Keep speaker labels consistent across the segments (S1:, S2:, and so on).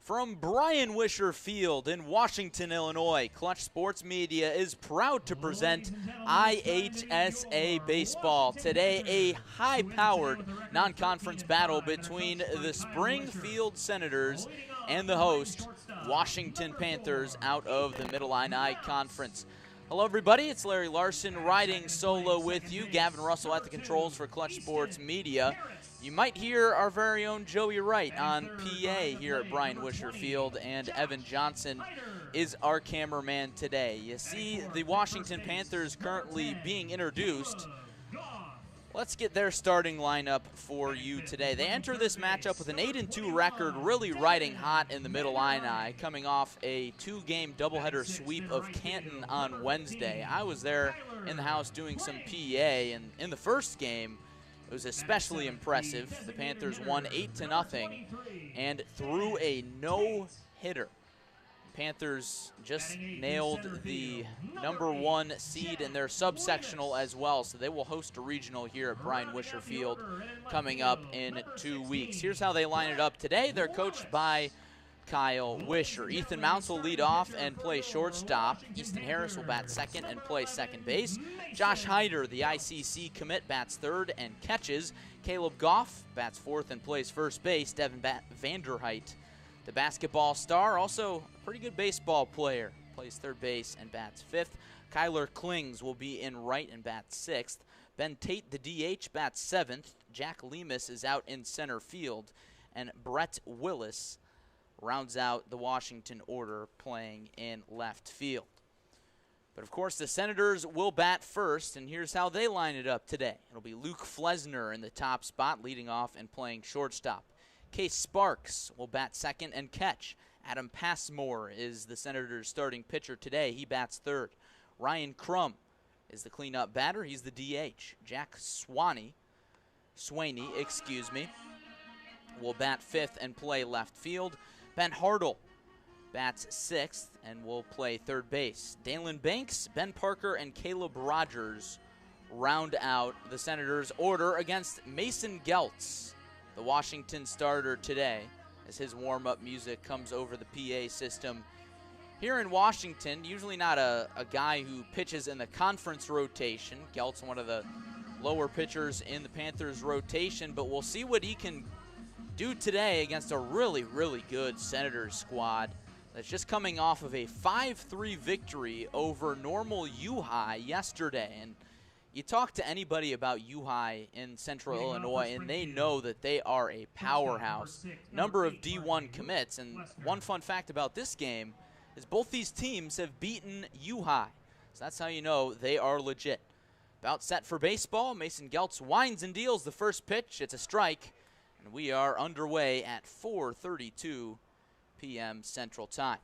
S1: From Brian Wisher Field in Washington, Illinois, Clutch Sports Media is proud to present IHSA Baseball. Today, a high-powered non-conference battle between the Springfield Senators and the host, Washington Panthers, out of the Mid-Illini Conference. Hello, everybody. It's Larry Larson riding solo with you. Gavin Russell at the controls for Clutch Sports Media. You might hear our very own Joey Wright on PA here at Brian Wisher Field, and Evan Johnson is our cameraman today. You see the Washington Panthers currently being introduced. Let's get their starting lineup for you today. They enter this matchup with an 8-2 record, really riding hot in the Mid-Illini, coming off a two-game doubleheader sweep of Canton on Wednesday. I was there in the house doing some PA, and in the first game, it was especially impressive. The Panthers won 8-0 and threw a no-hitter. Panthers just nailed the #1 seed in their sub-sectional as well, so they will host a regional here at Brian Wisher Field coming up in 2 weeks. Here's how they line it up today. They're coached by Kyle Wisher. Ethan Mounts will lead off and play shortstop. Easton Harris will bat second and play second base. Josh Hyder, the ICC commit, bats third and catches. Caleb Goff bats fourth and plays first base. Devin Vanderheit, the basketball star, also a pretty good baseball player, plays third base and bats fifth. Kyler Klings will be in right and bats sixth. Ben Tate, the DH, bats seventh. Jack Lemus is out in center field. And Brett Willis rounds out the Washington order playing in left field. But of course the Senators will bat first, and here's how they line it up today. It'll be Luke Flesner in the top spot, leading off and playing shortstop. Case Sparks will bat second and catch. Adam Passmore is the Senators' starting pitcher today. He bats third. Ryan Crum is the cleanup batter. He's the DH. Jack Swaney, will bat fifth and play left field. Ben Hartle bats sixth and will play third base. Dalen Banks, Ben Parker, and Caleb Rogers round out the Senators' order against Mason Geltz, the Washington starter today, as his warm-up music comes over the PA system. Here in Washington, usually not a guy who pitches in the conference rotation. Geltz, one of the lower pitchers in the Panthers rotation, but we'll see what he can do today against a really, really good Senators squad that's just coming off of a 5-3 victory over Normal U-High yesterday. And you talk to anybody about U-High in Central Illinois, and they know that they are a powerhouse. Number of D1 commits, and one fun fact about this game is both these teams have beaten U-High. So that's how you know they are legit. About set for baseball. Mason Geltz winds and deals the first pitch. It's a strike. And we are underway at 4:32 p.m. Central Time.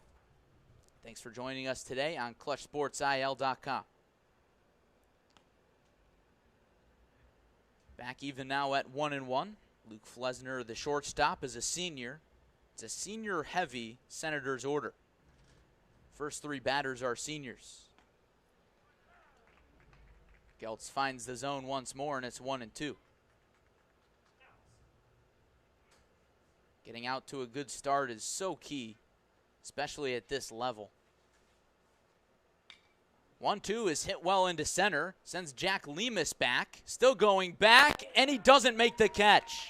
S1: Thanks for joining us today on ClutchSportsIL.com. Back even now at 1-1. Luke Flesner, the shortstop, is a senior. It's a senior-heavy Senators order. First three batters are seniors. Geltz finds the zone once more, and it's 1-2. Getting out to a good start is so key, especially at this level. 1-2 is hit well into center, sends Jack Lemus back, still going back, and he doesn't make the catch.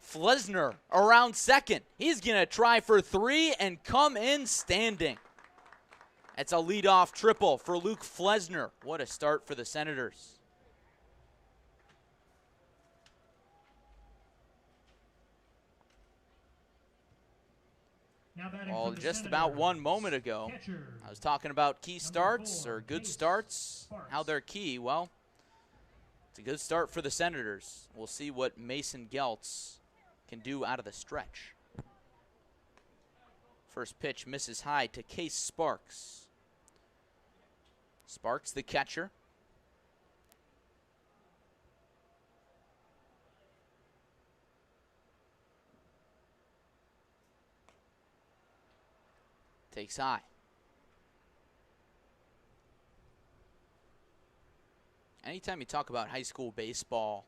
S1: Flesner around second. He's going to try for three and come in standing. It's a leadoff triple for Luke Flesner. What a start for the Senators. Well, just about 1 moment ago, I was talking about key starts or good starts, how they're key. Well, it's a good start for the Senators. We'll see what Mason Geltz can do out of the stretch. First pitch misses high to Case Sparks. Sparks, the catcher. Takes high. Anytime you talk about high school baseball,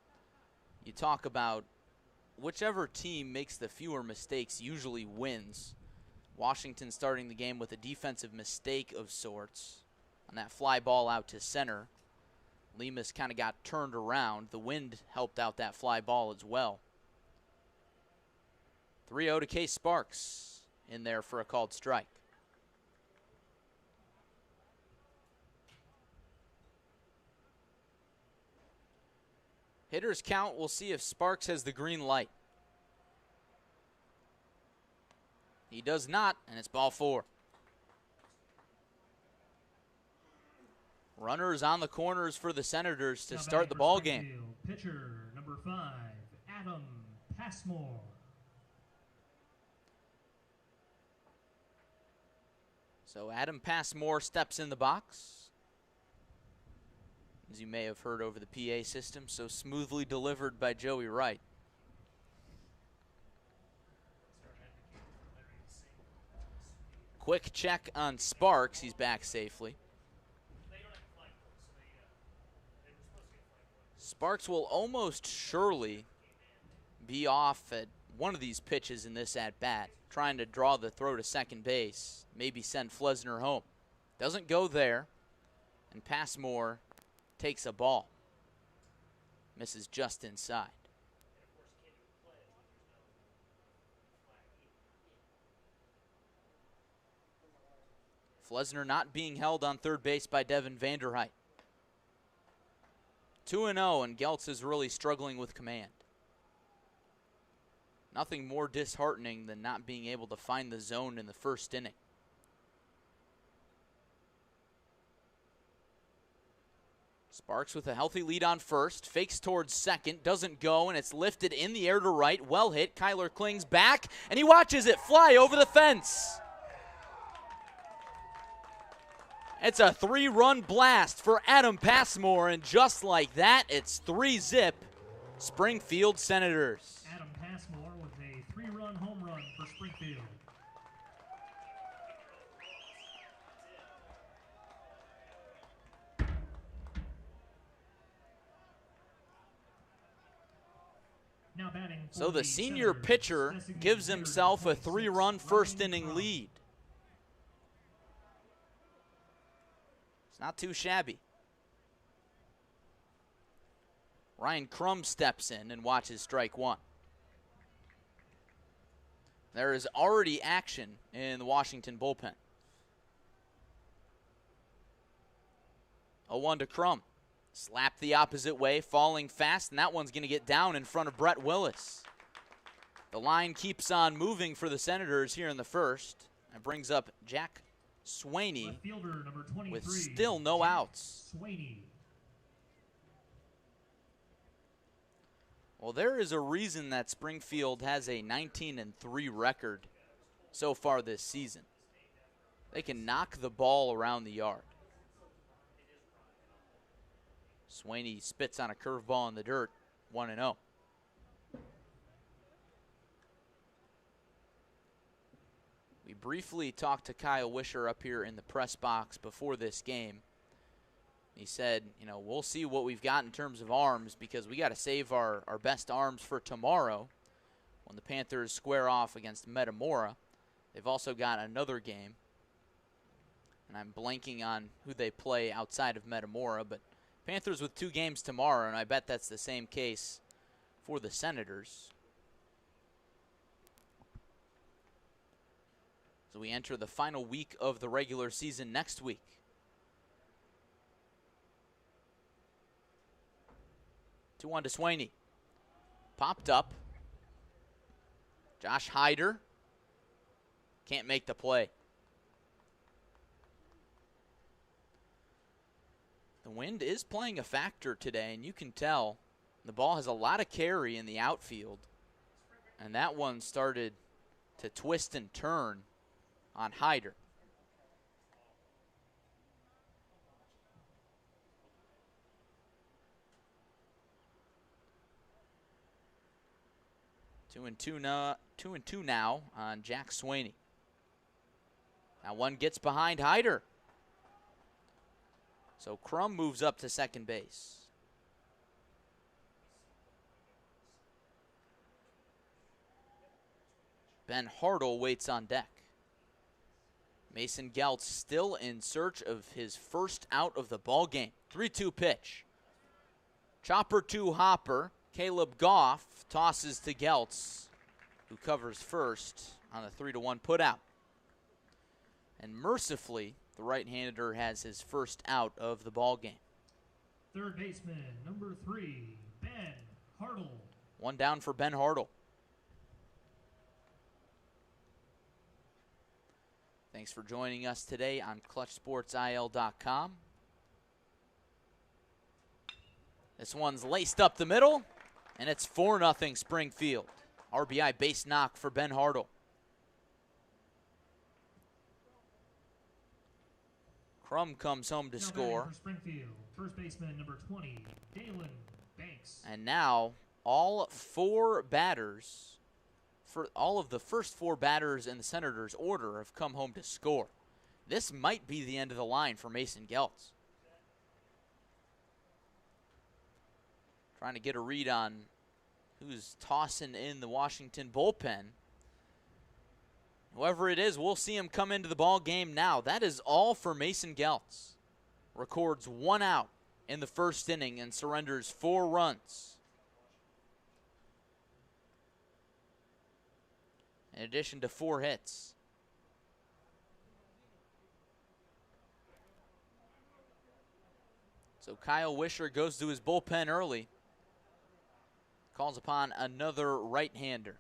S1: you talk about whichever team makes the fewer mistakes usually wins. Washington starting the game with a defensive mistake of sorts on that fly ball out to center. Lemus kind of got turned around. The wind helped out that fly ball as well. 3-0 to Case Sparks in there for a called strike. Hitters count, we'll see if Sparks has the green light. He does not, and it's ball 4. Runners on the corners for the Senators to start the ball game.
S2: Pitcher number 5, Adam Passmore.
S1: So Adam Passmore steps in the box. As you may have heard over the PA system, so smoothly delivered by Joey Wright. Quick check on Sparks. He's back safely. Sparks will almost surely be off at one of these pitches in this at-bat, trying to draw the throw to second base, maybe send Flesner home. Doesn't go there, and Passmore takes a ball. Misses just inside. Flesner not being held on third base by Devin Vanderheit. 2-0, and Geltz is really struggling with command. Nothing more disheartening than not being able to find the zone in the first inning. Sparks with a healthy lead on first, fakes towards second, doesn't go, and it's lifted in the air to right. Well hit. Kyler clings back, and he watches it fly over the fence. It's a 3-run blast for Adam Passmore, and just like that, it's 3-zip Springfield Senators.
S2: Adam Passmore with a 3-run home run for Springfield. Now batting for
S1: so the senior pitcher gives himself a 3-run first-inning lead. It's not too shabby. Ryan Crum steps in and watches strike 1. There is already action in the Washington bullpen. 0-1 to Crum. Slap the opposite way, falling fast, and that one's going to get down in front of Brett Willis. The line keeps on moving for the Senators here in the first. That brings up Jack Swaney with still no outs. Well, there is a reason that Springfield has a 19-3 record so far this season. They can knock the ball around the yard. Swaney spits on a curveball in the dirt, 1-0. We briefly talked to Kyle Wisher up here in the press box before this game. He said, you know, we'll see what we've got in terms of arms because we got to save our best arms for tomorrow when the Panthers square off against Metamora. They've also got another game, and I'm blanking on who they play outside of Metamora, but Panthers with 2 games tomorrow, and I bet that's the same case for the Senators. So we enter the final week of the regular season next week. 2-1 to Swaney. Popped up. Josh Hyder can't make the play. The wind is playing a factor today, and you can tell the ball has a lot of carry in the outfield. And that one started to twist and turn on Hyder. Two and two now on Jack Swaney. Now one gets behind Hyder. So Crum moves up to second base. Ben Hartle waits on deck. Mason Geltz still in search of his first out of the ball game. 3-2 pitch. Chopper to Hopper. Caleb Goff tosses to Geltz, who covers first on a 3-1 putout. And mercifully, the right-hander has his first out of the ball game.
S2: Third baseman, number 3, Ben Hartle.
S1: One down for Ben Hartle. Thanks for joining us today on ClutchSportsIL.com. This one's laced up the middle, and it's 4-0 Springfield. RBI base knock for Ben Hartle. Crum comes home to score.
S2: For Springfield, first baseman number 20, Dalen Banks.
S1: And now all four batters, for all of the first four batters in the Senators' order have come home to score. This might be the end of the line for Mason Geltz. Trying to get a read on who's tossing in the Washington bullpen. Whoever it is, we'll see him come into the ball game now. That is all for Mason Geltz. Records one out in the first inning and surrenders 4 runs. In addition to 4 hits. So Kyle Wisher goes to his bullpen early. Calls upon another right-hander.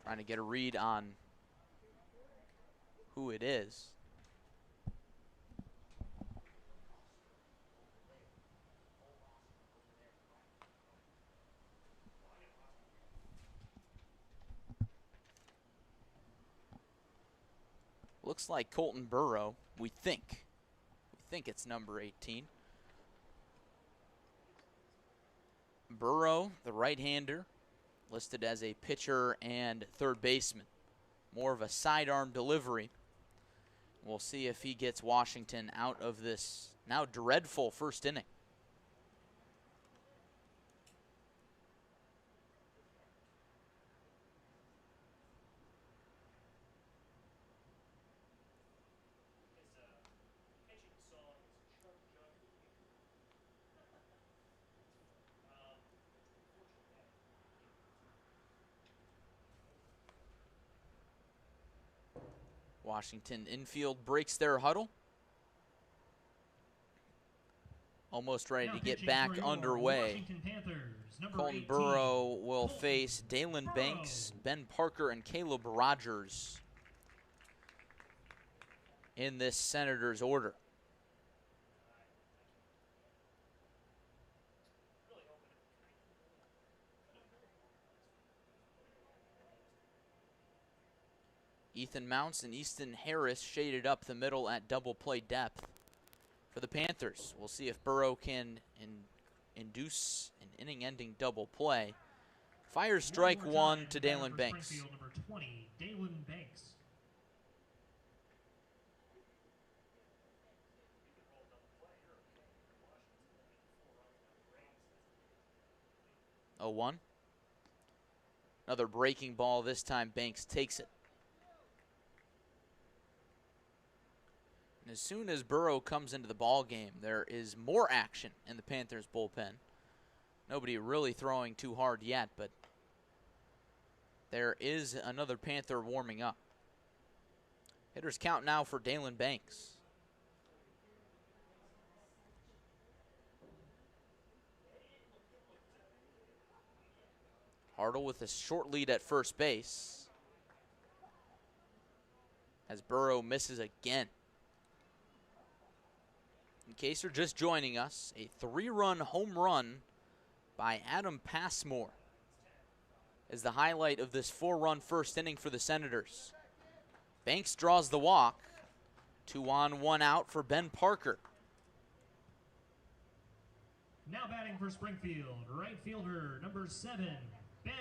S1: Trying to get a read on who it is. Looks like Colton Burrow, we think. We think it's number 18. Burrow, the right-hander, listed as a pitcher and third baseman. More of a sidearm delivery. We'll see if he gets Washington out of this now dreadful first inning. Washington infield breaks their huddle. Almost ready
S2: Now
S1: to get
S2: pitching
S1: back
S2: for your
S1: underway.
S2: Washington Panthers, number
S1: Colton
S2: 18,
S1: Burrow will
S2: Colton
S1: face Dalen
S2: Burrow.
S1: Banks, Ben Parker, and Caleb Rogers in this Senators order. Ethan Mounts and Easton Harris shaded up the middle at double play depth for the Panthers. We'll see if Burrow can induce an inning-ending double play. Fires strike one to Dalen Banks.
S2: Number 20, Dalen Banks.
S1: Oh, 1. Another breaking ball. This time Banks takes it. And as soon as Burrow comes into the ball game, there is more action in the Panthers bullpen. Nobody really throwing too hard yet, but there is another Panther warming up. Hitters count now for Dalen Banks. Hartle with a short lead at first base as Burrow misses again. In case you're just joining us, a 3-run home run by Adam Passmore is the highlight of this 4-run first inning for the Senators. Banks draws the walk. 2 on, 1 out for Ben Parker.
S2: Now batting for Springfield, right fielder, number 7, Ben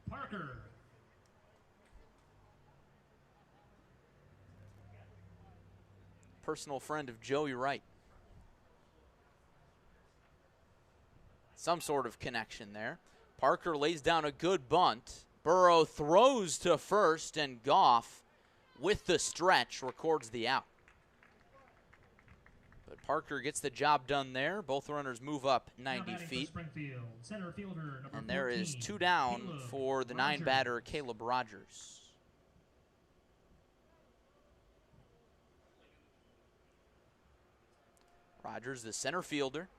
S2: Parker.
S1: Personal friend of Joey Wright. some sort of connection there. Parker lays down a good bunt. Burrow throws to first, and Goff, with the stretch, records the out. But Parker gets the job done there. Both runners move up 90 feet. And there is 2 down for the 9-batter, Caleb Rogers. Rogers, the center fielder.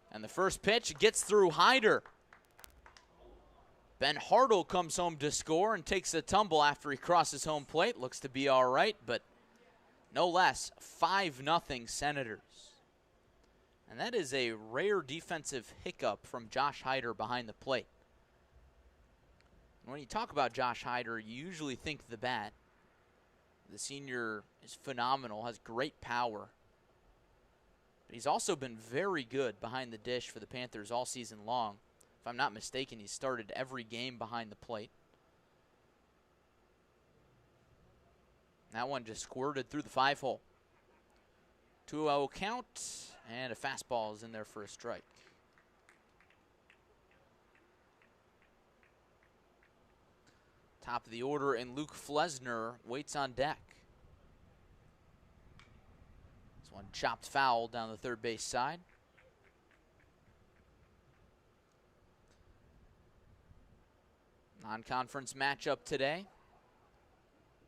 S1: And the first pitch gets through Hyder. Ben Hartle comes home to score and takes a tumble after he crosses home plate. Looks to be all right, but no less, 5-0 Senators. And that is a rare defensive hiccup from Josh Hyder behind the plate. When you talk about Josh Hyder, you usually think the bat. The senior is phenomenal, has great power. But he's also been very good behind the dish for the Panthers all season long. If I'm not mistaken, he started every game behind the plate. That one just squirted through the 5-hole. 2-0 count, and a fastball is in there for a strike. Top of the order, and Luke Flesner waits on deck. This one chopped foul down the third base side. Non-conference matchup today.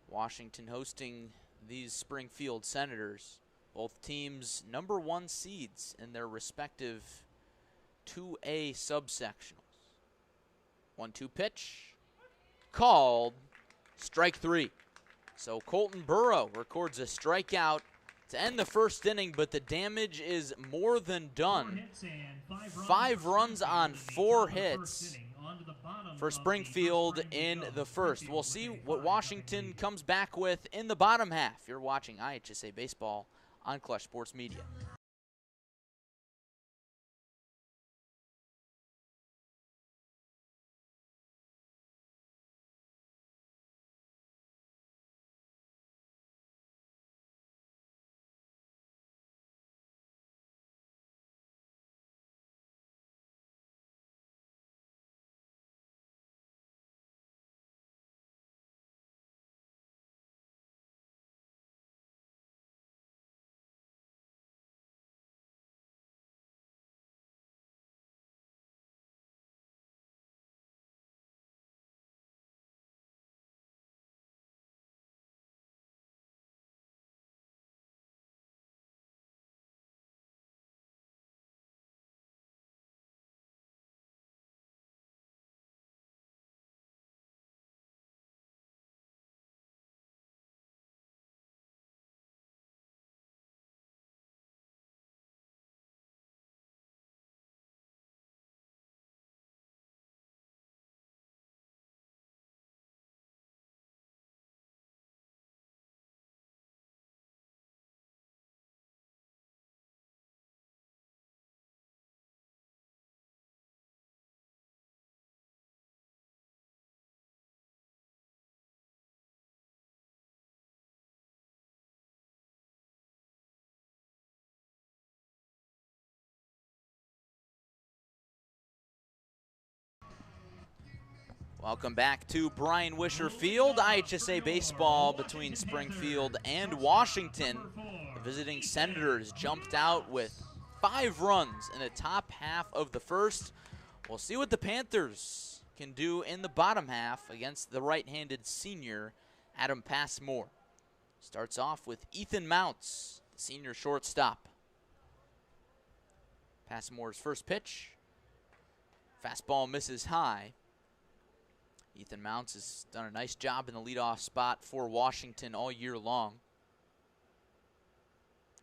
S1: Washington hosting these Springfield Senators. Both teams #1 seeds in their respective 2A sub-sectionals. 1-2 pitch. Called. Strike 3. So Colton Burrow records a strikeout to end the first inning, but the damage is more than done. 5 runs on 4 hits for Springfield in the first. We'll see what Washington comes back with in the bottom half. You're watching IHSA Baseball on Clutch Sports Media. Welcome back to Brian Wisher Field, IHSA Baseball between Springfield and Washington. The visiting Senators jumped out with 5 runs in the top half of the first. We'll see what the Panthers can do in the bottom half against the right-handed senior, Adam Passmore. Starts off with Ethan Mounts, the senior shortstop. Passmore's first pitch. Fastball misses high. Ethan Mounts has done a nice job in the leadoff spot for Washington all year long.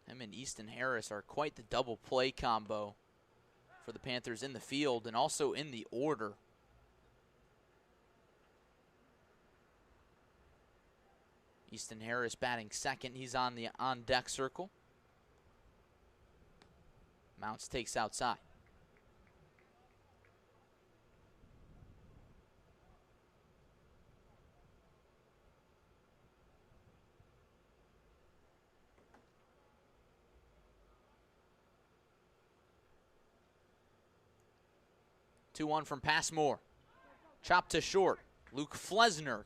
S1: Him and Easton Harris are quite the double play combo for the Panthers in the field and also in the order. Easton Harris batting second. He's on the on-deck circle. Mounts takes outside. 2-1 from Passmore. Chop to short. Luke Flesner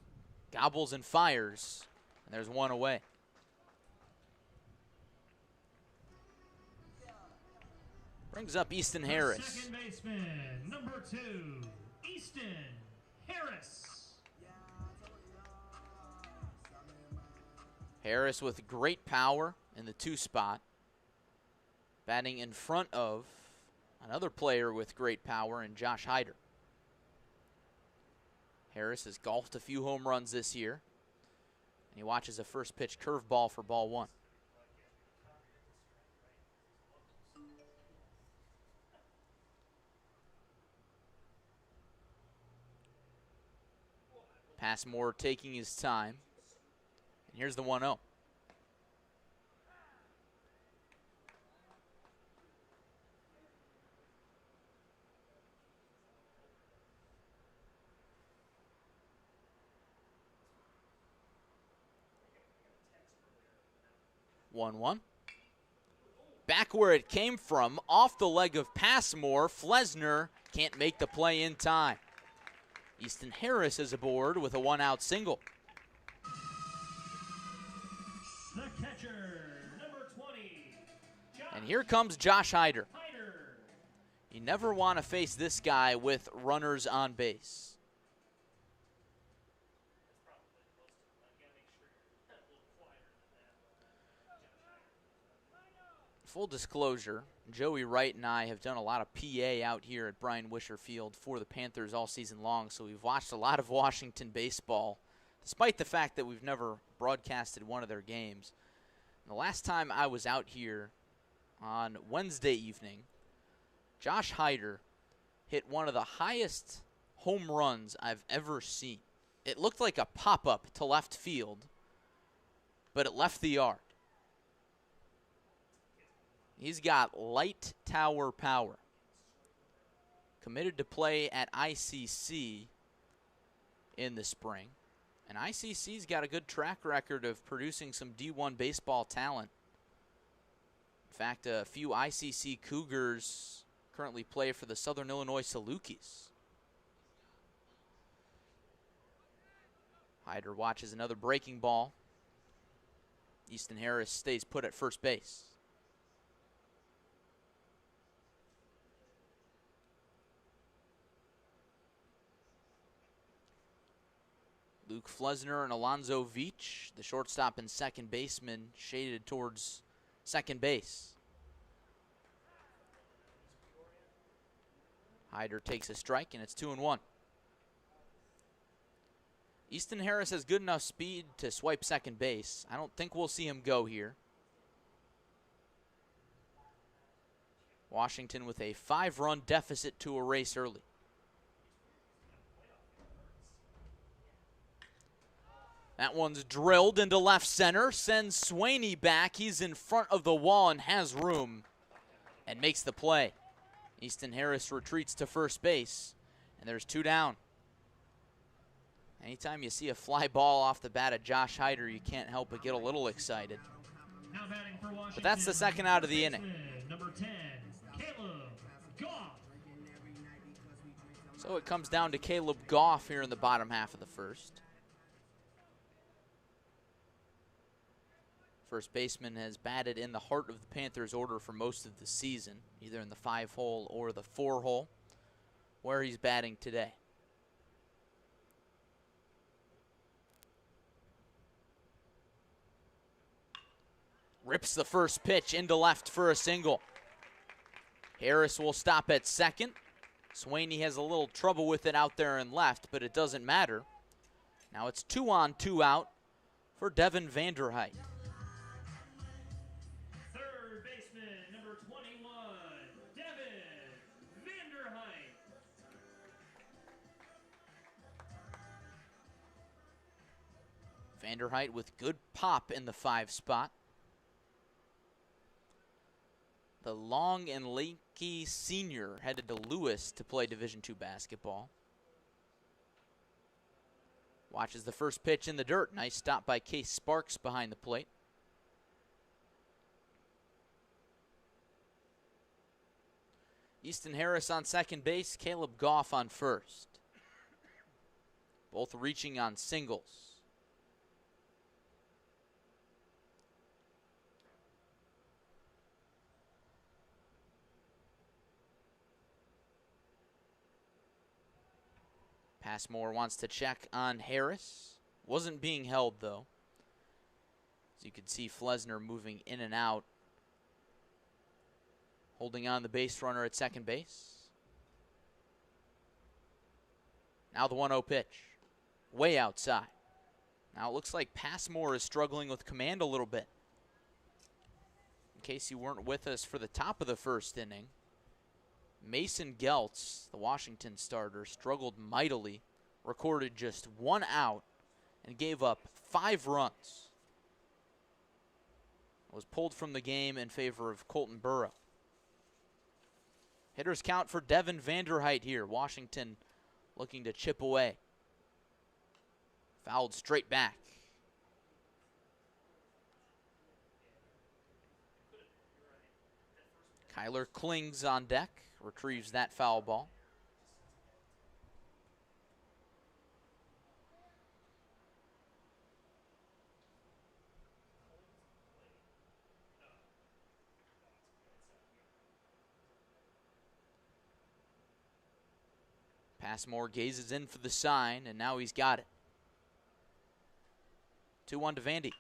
S1: gobbles and fires. And there's one away. Brings up Easton Harris.
S2: Second baseman, number 2, Easton Harris.
S1: Harris with great power in the 2 spot. Batting in front of another player with great power in Josh Hyder. Harris has golfed a few home runs this year. And he watches a first pitch curveball for ball 1. Passmore taking his time. And here's the 1-0. Back where it came from, off the leg of Passmore. Flesner can't make the play in time. Easton Harris is aboard with a 1-out single.
S2: The catcher, number 20.
S1: And here comes Josh Hyder. You never want to face this guy with runners on base. Full disclosure, Joey Wright and I have done a lot of PA out here at Brian Wisher Field for the Panthers all season long, so we've watched a lot of Washington baseball, despite the fact that we've never broadcasted one of their games. And the last time I was out here on Wednesday evening, Josh Hyder hit one of the highest home runs I've ever seen. It looked like a pop-up to left field, but it left the yard. He's got light tower power. Committed to play at ICC in the spring. And ICC's got a good track record of producing some D1 baseball talent. In fact, a few ICC Cougars currently play for the Southern Illinois Salukis. Hyder watches another breaking ball. Easton Harris stays put at first base. Luke Flesner and Alonzo Veach, the shortstop and second baseman, shaded towards second base. Hyder takes a strike, and it's 2-1. Easton Harris has good enough speed to swipe second base. I don't think we'll see him go here. Washington with a 5-run deficit to erase early. That one's drilled into left center, sends Swaney back. He's in front of the wall and has room and makes the play. Easton Harris retreats to first base, and there's 2 down. Anytime you see a fly ball off the bat of Josh Hyder, you can't help but get a little excited.
S2: Now batting for Washington,
S1: But that's the second out of the inning.
S2: Number 10, Caleb Goff.
S1: So it comes down to Caleb Goff here in the bottom half of the first. First baseman has batted in the heart of the Panthers' order for most of the season, either in the 5-hole or the 4-hole, where he's batting today. Rips the first pitch into left for a single. Harris will stop at second. Swaney has a little trouble with it out there in left, but it doesn't matter. Now it's 2 on, 2 out for Devin Vanderheit. Vanderheit with good pop in the 5 spot. The long and lanky senior headed to Lewis to play Division II basketball. Watches the first pitch in the dirt. Nice stop by Case Sparks behind the plate. Easton Harris on second base, Caleb Goff on first. Both reaching on singles. Passmore wants to check on Harris. Wasn't being held, though. As you can see, Flesner moving in and out. Holding on the base runner at second base. Now the 1-0 pitch. Way outside. Now it looks like Passmore is struggling with command a little bit. In case you weren't with us for the top of the first inning, Mason Geltz, the Washington starter, struggled mightily, recorded just 1 out, and gave up 5 runs. Was pulled from the game in favor of Colton Burrow. Hitters count for Devin Vanderheit here. Washington looking to chip away. Fouled straight back. Kyler Klings on deck. Retrieves that foul ball. Passmore gazes in for the sign, and now he's got it. 2-1 to Vandy.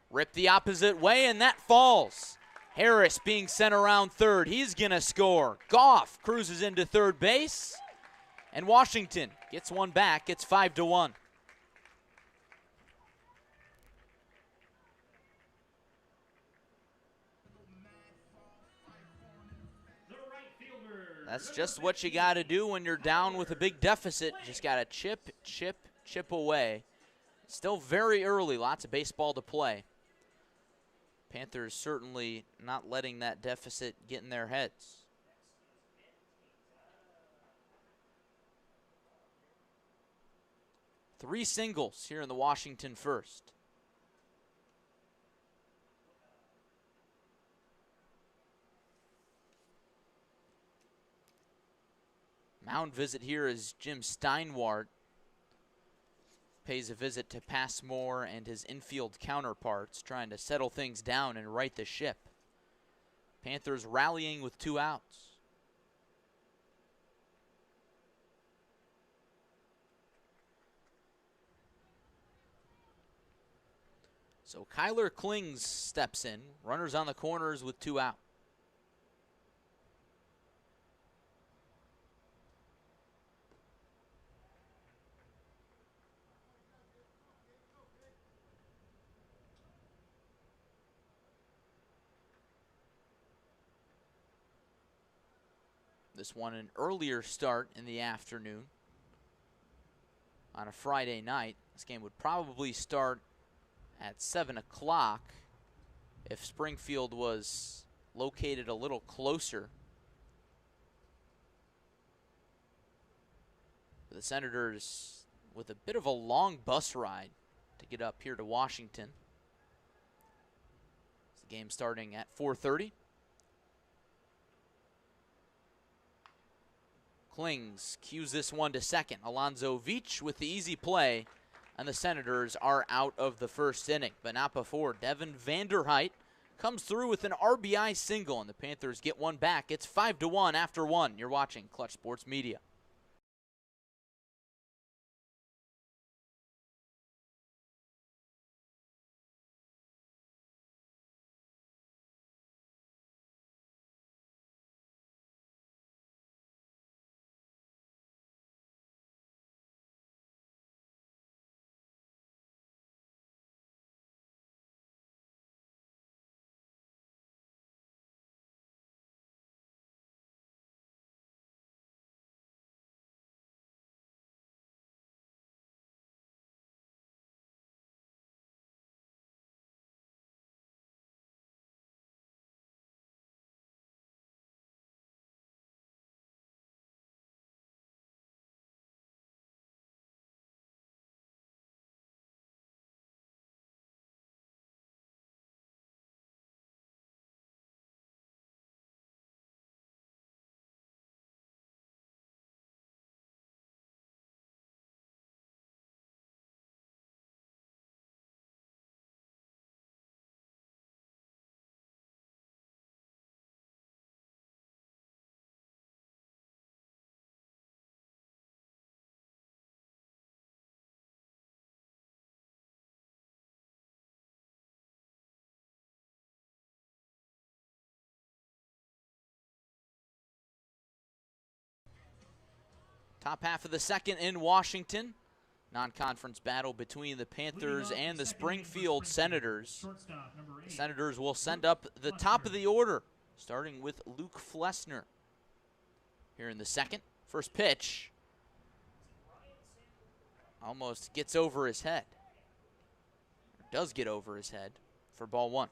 S1: Ripped the opposite way, and that falls. Harris being sent around third. He's going to score. Goff cruises into third base, and Washington gets one back. It's 5-1. That's just what you got to do when you're down with a big deficit. Just got to chip away. Still very early. Lots of baseball to play. Panthers certainly not letting that deficit get in their heads. Three singles here in the Washington first. Mound visit here is Jim Steinwart. Pays a visit to Passmore and his infield counterparts, trying to settle things down and right the ship. Panthers rallying with 2 outs. So Kyler Klings steps in. Runners on the corners with 2 out. This one an earlier start in the afternoon on a Friday night. This game would probably start at 7 o'clock if Springfield was located a little closer. The Senators with a bit of a long bus ride to get up here to Washington. The game starting at 4:30. Klings cues this one to second. Alonzo Veach with the easy play, and the Senators are out of the first inning, but not before Devin Vanderheit comes through with an RBI single, and the Panthers get one back. It's 5-1 after 1. You're watching Clutch Sports Media. Top half of the second in Washington. Non-conference battle between the Panthers and the Springfield Senators. The Senators will send up the top of the order, starting with Luke Flessner. Here in the second, first pitch. Almost gets over his head. Does get over his head for ball one.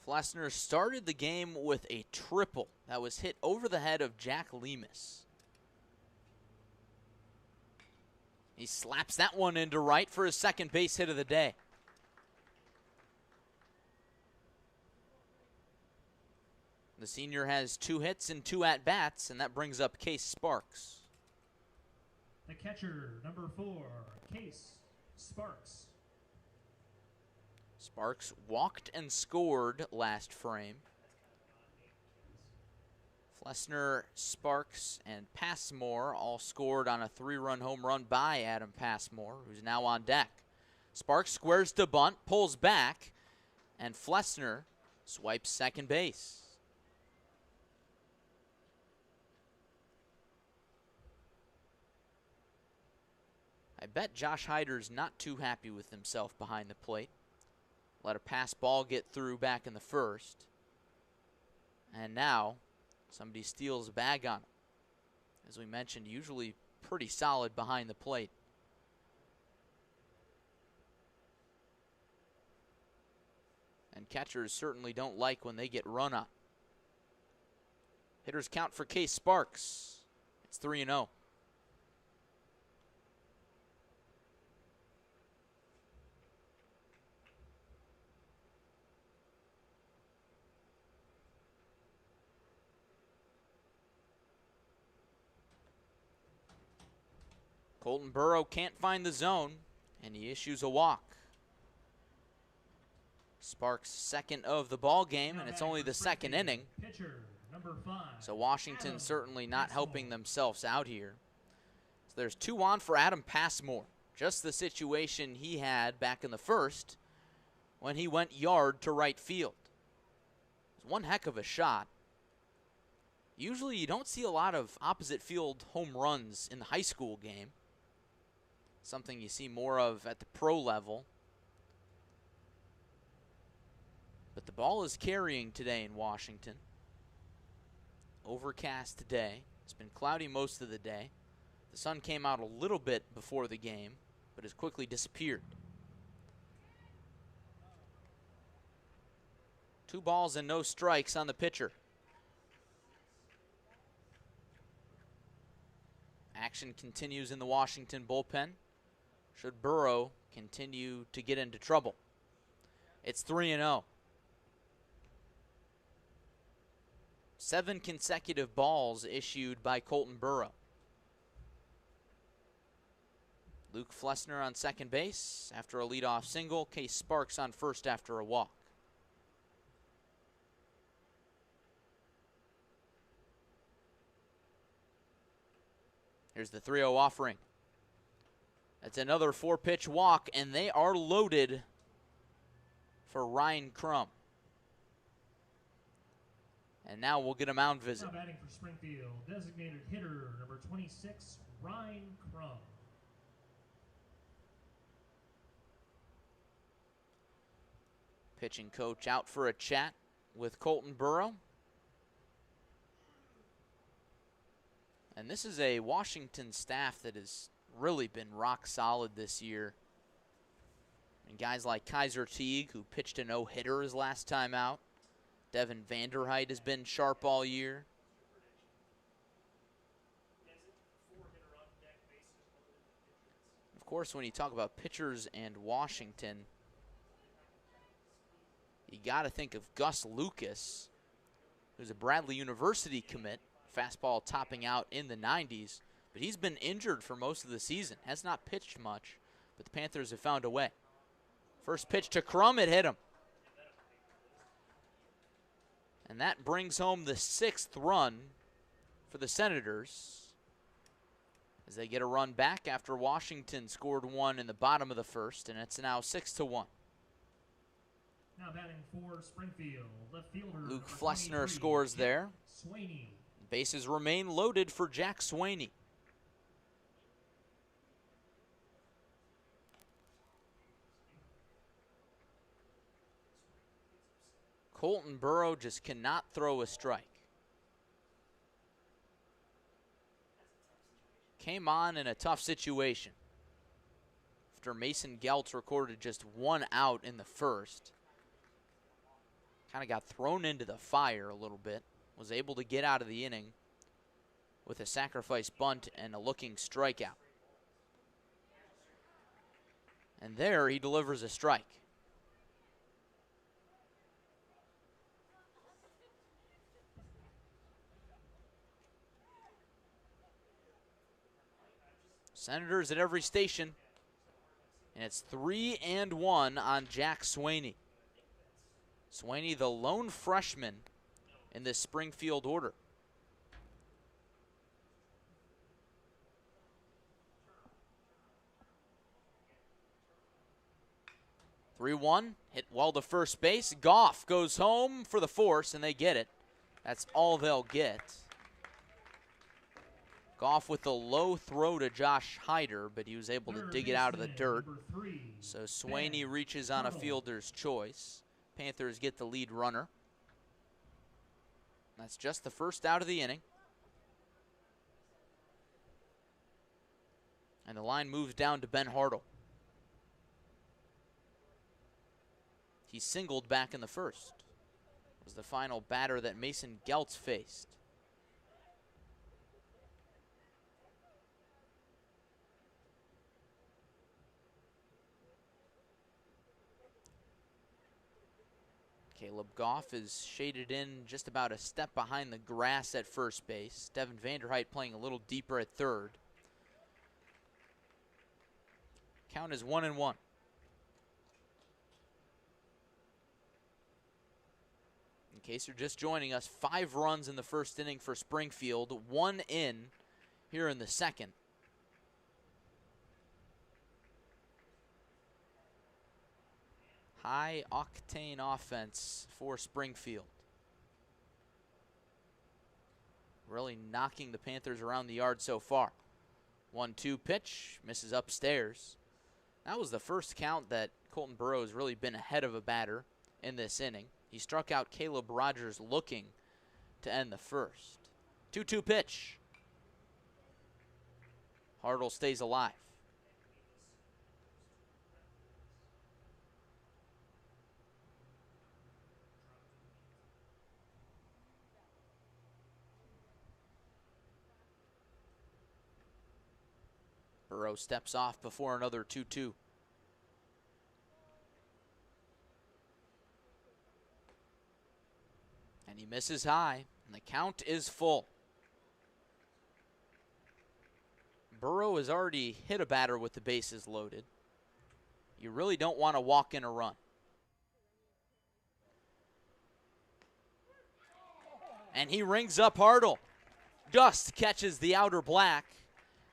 S1: Flessner started the game with a triple that was hit over the head of Jack Lemus. He slaps that one into right for his second base hit of the day. The senior has 2 hits and 2 at-bats, and that brings up Case Sparks.
S2: The catcher, number 4, Case Sparks.
S1: Sparks walked and scored last frame. Flessner, Sparks, and Passmore all scored on a 3-run home run by Adam Passmore, who's now on deck. Sparks squares to bunt, pulls back, and Flessner swipes second base. I bet Josh Hyder's not too happy with himself behind the plate. Let a pass ball get through back in the first. And now somebody steals a bag on him. As we mentioned, usually pretty solid behind the plate. And catchers certainly don't like when they get run on. Hitters count for Case Sparks. It's 3-0. Colton Burrow can't find the zone, and he issues a walk. Sparks' second of the ball game, and it's only the second inning. So Washington certainly not helping themselves out here. So there's 2 on for Adam Passmore. Just the situation he had back in the first when he went yard to right field. It was one heck of a shot. Usually you don't see a lot of opposite field home runs in the high school game. Something you see more of at the pro level. But the ball is carrying today in Washington. Overcast today. It's been cloudy most of the day. The sun came out a little bit before the game, but has quickly disappeared. 2 balls and no strikes on the pitcher. Action continues in the Washington bullpen. Should Burrow continue to get into trouble. It's 3-0. 7 consecutive balls issued by Colton Burrow. Luke Flessner on second base after a leadoff single. Case Sparks on first after a walk. Here's the 3-0 offering. That's another 4-pitch walk, and they are loaded for Ryan Crum. And now we'll get a mound visit.
S2: Now batting for Springfield, designated hitter number 26, Ryan Crum.
S1: Pitching coach out for a chat with Colton Burrow. And this is a Washington staff that has really been rock solid this year. And guys like Kaiser Teague, who pitched a no-hitter his last time out. Devin Vanderheit has been sharp all year. Of course, when you talk about pitchers and Washington, you got to think of Gus Lucas, who's a Bradley University commit. Fastball topping out in the 90s, but he's been injured for most of the season. Has not pitched much, but the Panthers have found a way. First pitch to Crum, it hit him. And that brings home the 6th run for the Senators as they get a run back after Washington scored 1 in the bottom of the first, and it's now 6-1.
S2: Now batting for Springfield, left fielder
S1: Luke Flessner scores there.
S2: Swaney.
S1: Bases remain loaded for Jack Swaney. Colton Burrow just cannot throw a strike. Came on in a tough situation after Mason Geltz recorded just 1 out in the first. Kind of got thrown into the fire a little bit. Was able to get out of the inning with a sacrifice bunt and a looking strikeout. And there he delivers a strike. Senators at every station. And it's 3-1 on Jack Swaney. Swaney, the lone freshman in this Springfield order. (3-1), hit well to first base. Goff goes home for the force, and they get it. That's all they'll get. Goff with the low throw to Josh Hyder, but he was able to dig it out of the dirt. So Swaney reaches on a fielder's choice. Panthers get the lead runner. That's just the first out of the inning. And the line moves down to Ben Hartle. He singled back in the first. It was the final batter that Mason Geltz faced. Caleb Goff is shaded in just about a step behind the grass at first base. Devin Vanderheit playing a little deeper at third. Count is 1-1. In case you're just joining us, 5 runs in the first inning for Springfield, 1 in here in the second. High octane offense for Springfield. Really knocking the Panthers around the yard so far. 1-2 pitch, misses upstairs. That was the first count that Colton Burrow has really been ahead of a batter in this inning. He struck out Caleb Rogers looking to end the first. 2-2 pitch. Hartle stays alive. Burrow steps off before another 2-2. And he misses high, and the count is full. Burrow has already hit a batter with the bases loaded. You really don't want to walk in a run. And he rings up Hartle. Dust catches the outer black.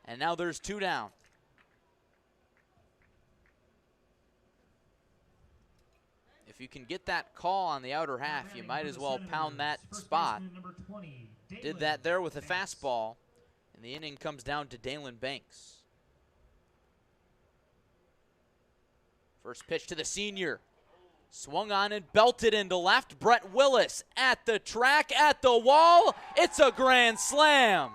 S1: And now there's 2 down. If you can get that call on the outer half, you might as well pound that spot. Did that there with a fastball. And the inning comes down to Dalen Banks. First pitch to the senior. Swung on and belted into left. Brett Willis at the track, at the wall. It's a grand slam.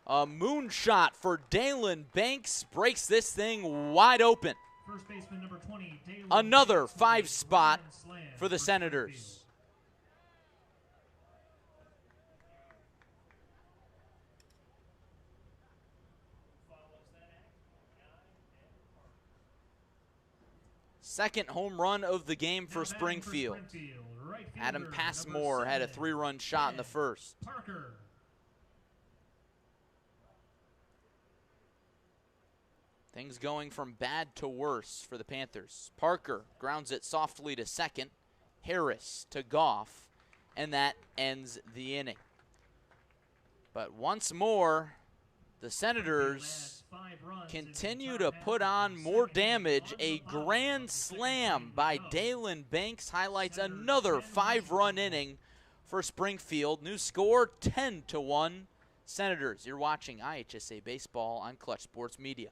S1: A moonshot for Dalen Banks breaks this thing wide open.
S2: First baseman number 20, Dalen
S1: Another
S2: Banks,
S1: 5 spot for the Senators. Second home run of the game for Springfield. Adam Passmore had a 3-run shot in the first.
S2: Parker.
S1: Things going from bad to worse for the Panthers. Parker grounds it softly to second. Harris to Goff. And that ends the inning. But once more, the Senators continue to put on more damage. A grand slam by Dalen Banks highlights another 5-run inning for Springfield. New score 10-1. Senators. You're watching IHSA Baseball on Clutch Sports Media.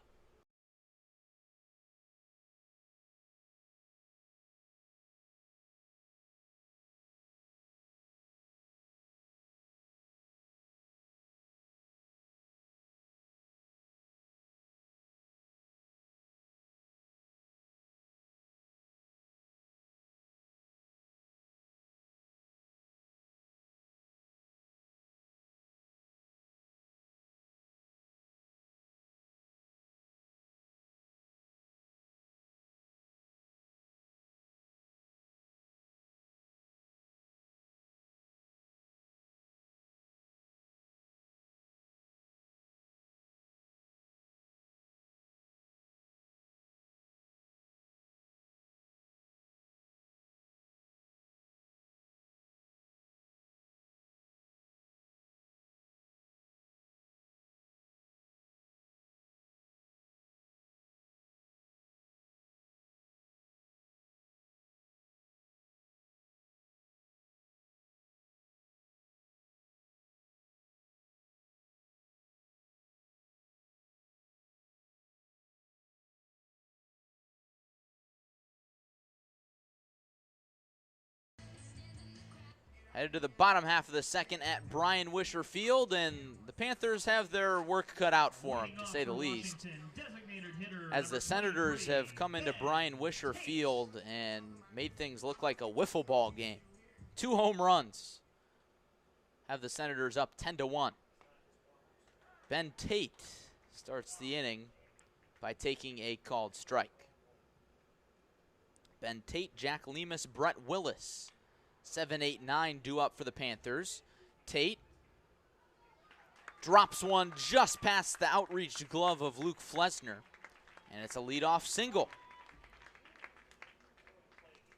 S1: Headed to the bottom half of the second at Brian Wisher Field, and the Panthers have their work cut out for them, to say the least, as the Senators have come into Brian Wisher Field and made things look like a wiffle ball game. 2 home runs have the Senators up 10-1. Ben Tate starts the inning by taking a called strike. Ben Tate, Jack Lemus, Brett Willis. 7, 8, 9 due up for the Panthers. Tate drops one just past the outreached glove of Luke Flesner, and it's a leadoff single.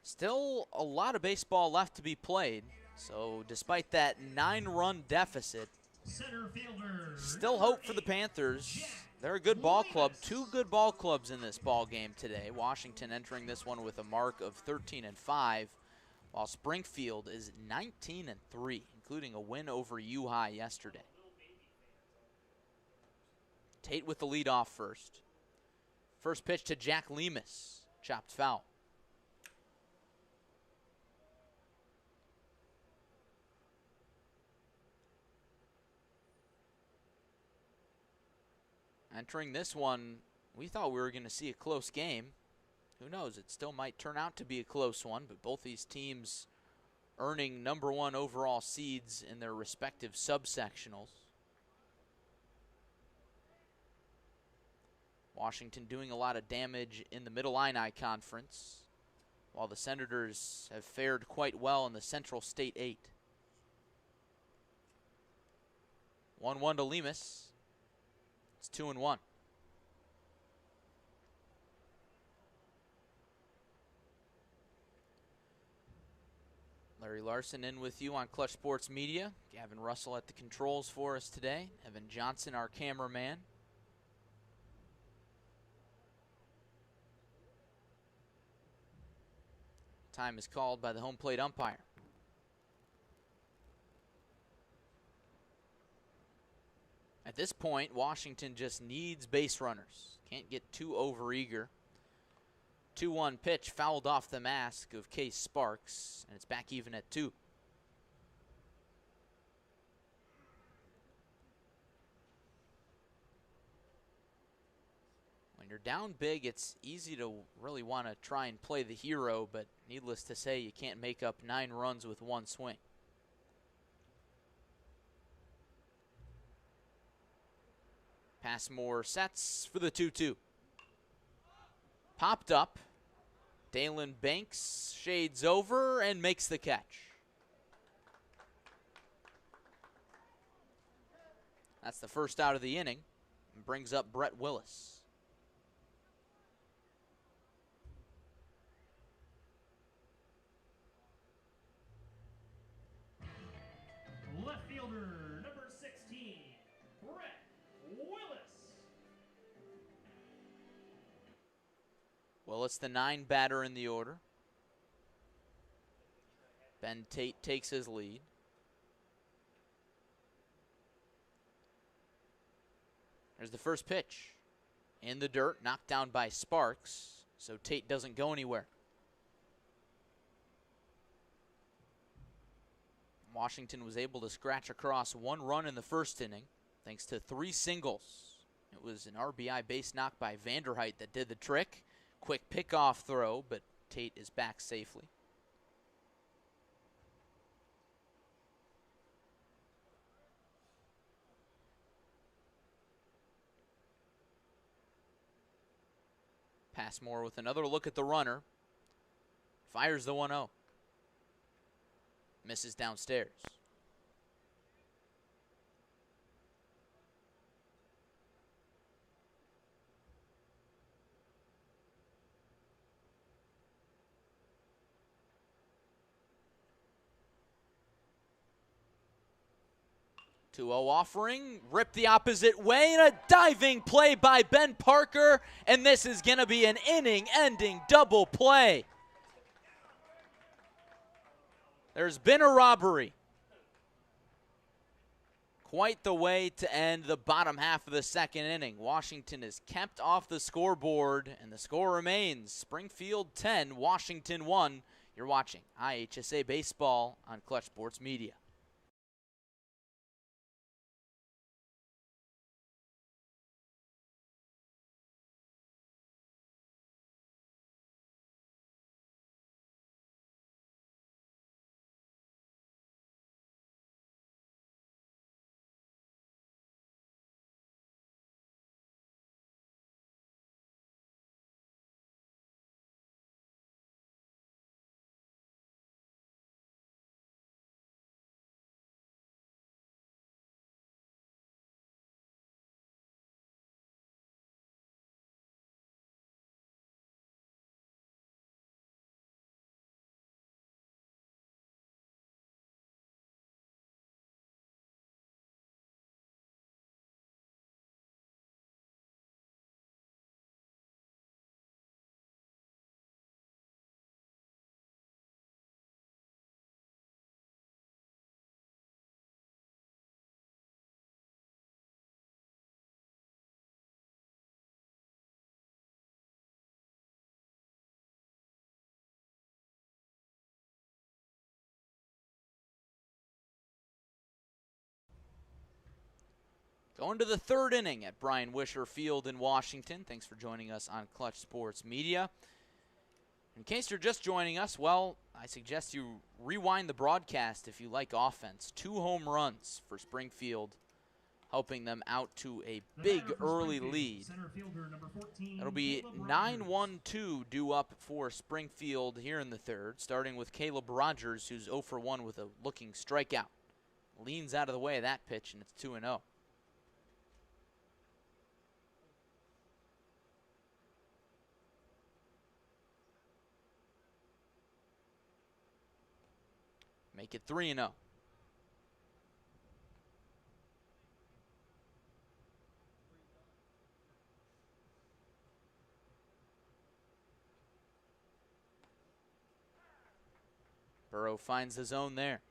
S1: Still a lot of baseball left to be played, so despite that 9-run deficit, still hope for the Panthers. They're a good ball club. 2 good ball clubs in this ball game today. Washington entering this one with a mark of 13-5. While Springfield is 19-3, including a win over U-High yesterday. Tate with the leadoff first. First pitch to Jack Lemus, chopped foul. Entering this one, we thought we were going to see a close game. Who knows, it still might turn out to be a close one, but both these teams earning #1 overall seeds in their respective sub-sectionals. Washington doing a lot of damage in the Middle-Illini Conference, while the Senators have fared quite well in the Central State 8. 1-1 to Lemus. It's 2-1. Larry Larson in with you on Clutch Sports Media. Gavin Russell at the controls for us today. Evan Johnson, our cameraman. Time is called by the home plate umpire. At this point, Washington just needs base runners. Can't get too overeager. 2-1 pitch fouled off the mask of Case Sparks, and it's back even at 2. When you're down big, it's easy to really want to try and play the hero, but needless to say, you can't make up 9 runs with 1 swing. Passmore sets for the 2-2. Popped up. Dalen Banks shades over and makes the catch. That's the first out of the inning and brings up Brett Willis.
S2: Left fielder, number 16, Brett Willis.
S1: Well, it's the 9 batter in the order. Ben Tate takes his lead. There's the first pitch. In the dirt, knocked down by Sparks, so Tate doesn't go anywhere. Washington was able to scratch across 1 run in the first inning, thanks to 3 singles. It was an RBI base knock by Vanderheit that did the trick. Quick pickoff throw, but Tate is back safely. Passmore with another look at the runner. Fires the 1-0. Misses downstairs. Offering, ripped the opposite way, and a diving play by Ben Parker, and this is going to be an inning-ending double play. There's been a robbery. Quite the way to end the bottom half of the second inning. Washington is kept off the scoreboard, and the score remains Springfield 10, Washington 1. You're watching IHSA Baseball on Clutch Sports Media. Going to the third inning at Brian Wisher Field in Washington. Thanks for joining us on Clutch Sports Media. In case you're just joining us, well, I suggest you rewind the broadcast if you like offense. 2 home runs for Springfield, helping them out to a big early lead. It'll be 9-1-2 due up for Springfield here in the third, starting with Caleb Rogers, who's 0 for 1 with a looking strikeout. Leans out of the way of that pitch, and it's 2-0. Make it 3-0. Burrow finds the zone there.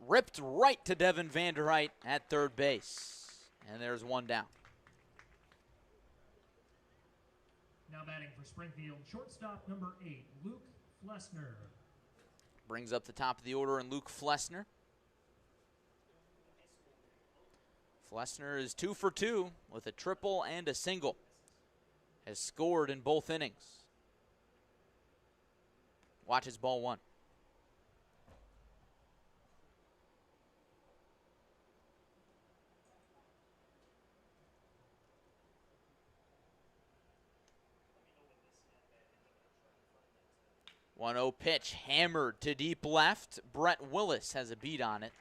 S1: Ripped right to Devin Vanderheit at third base. And there's 1 down.
S2: Now batting for Springfield, shortstop number 8, Luke Flessner.
S1: Brings up the top of the order in Luke Flessner. Flessner is 2 for 2 with a triple and a single. Has scored in both innings. Watch his ball 1. One-0 pitch hammered to deep left. Brett Willis has a beat on it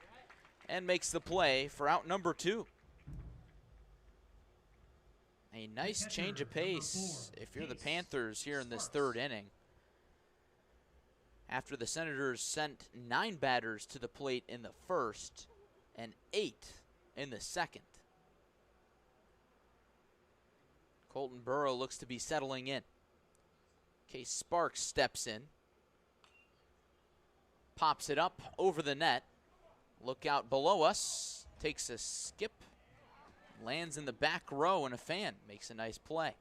S1: and makes the play for out number 2. A nice change of pace if you're the Panthers here in this third inning. After the Senators sent 9 batters to the plate in the first, and 8 in the second. Colton Burrow looks to be settling in. Case Sparks steps in. Pops it up over the net. Look out below us. Takes a skip. Lands in the back row, and a fan makes a nice play.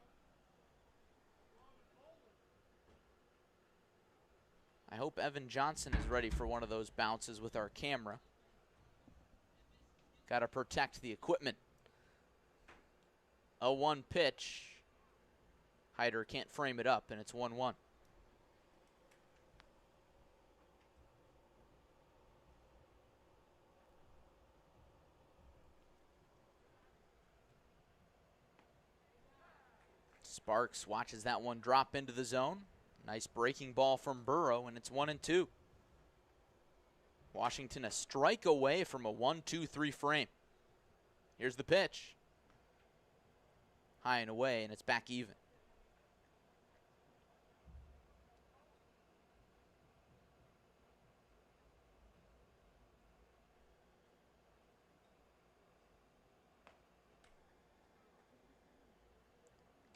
S1: I hope Evan Johnson is ready for one of those bounces with our camera. Got to protect the equipment. A 1 pitch. Hyder can't frame it up, and it's 1-1. Sparks watches that one drop into the zone. Nice breaking ball from Burrow, and it's 1-2. Washington a strike away from a 1-2-3 frame. Here's the pitch. High and away, and it's back even.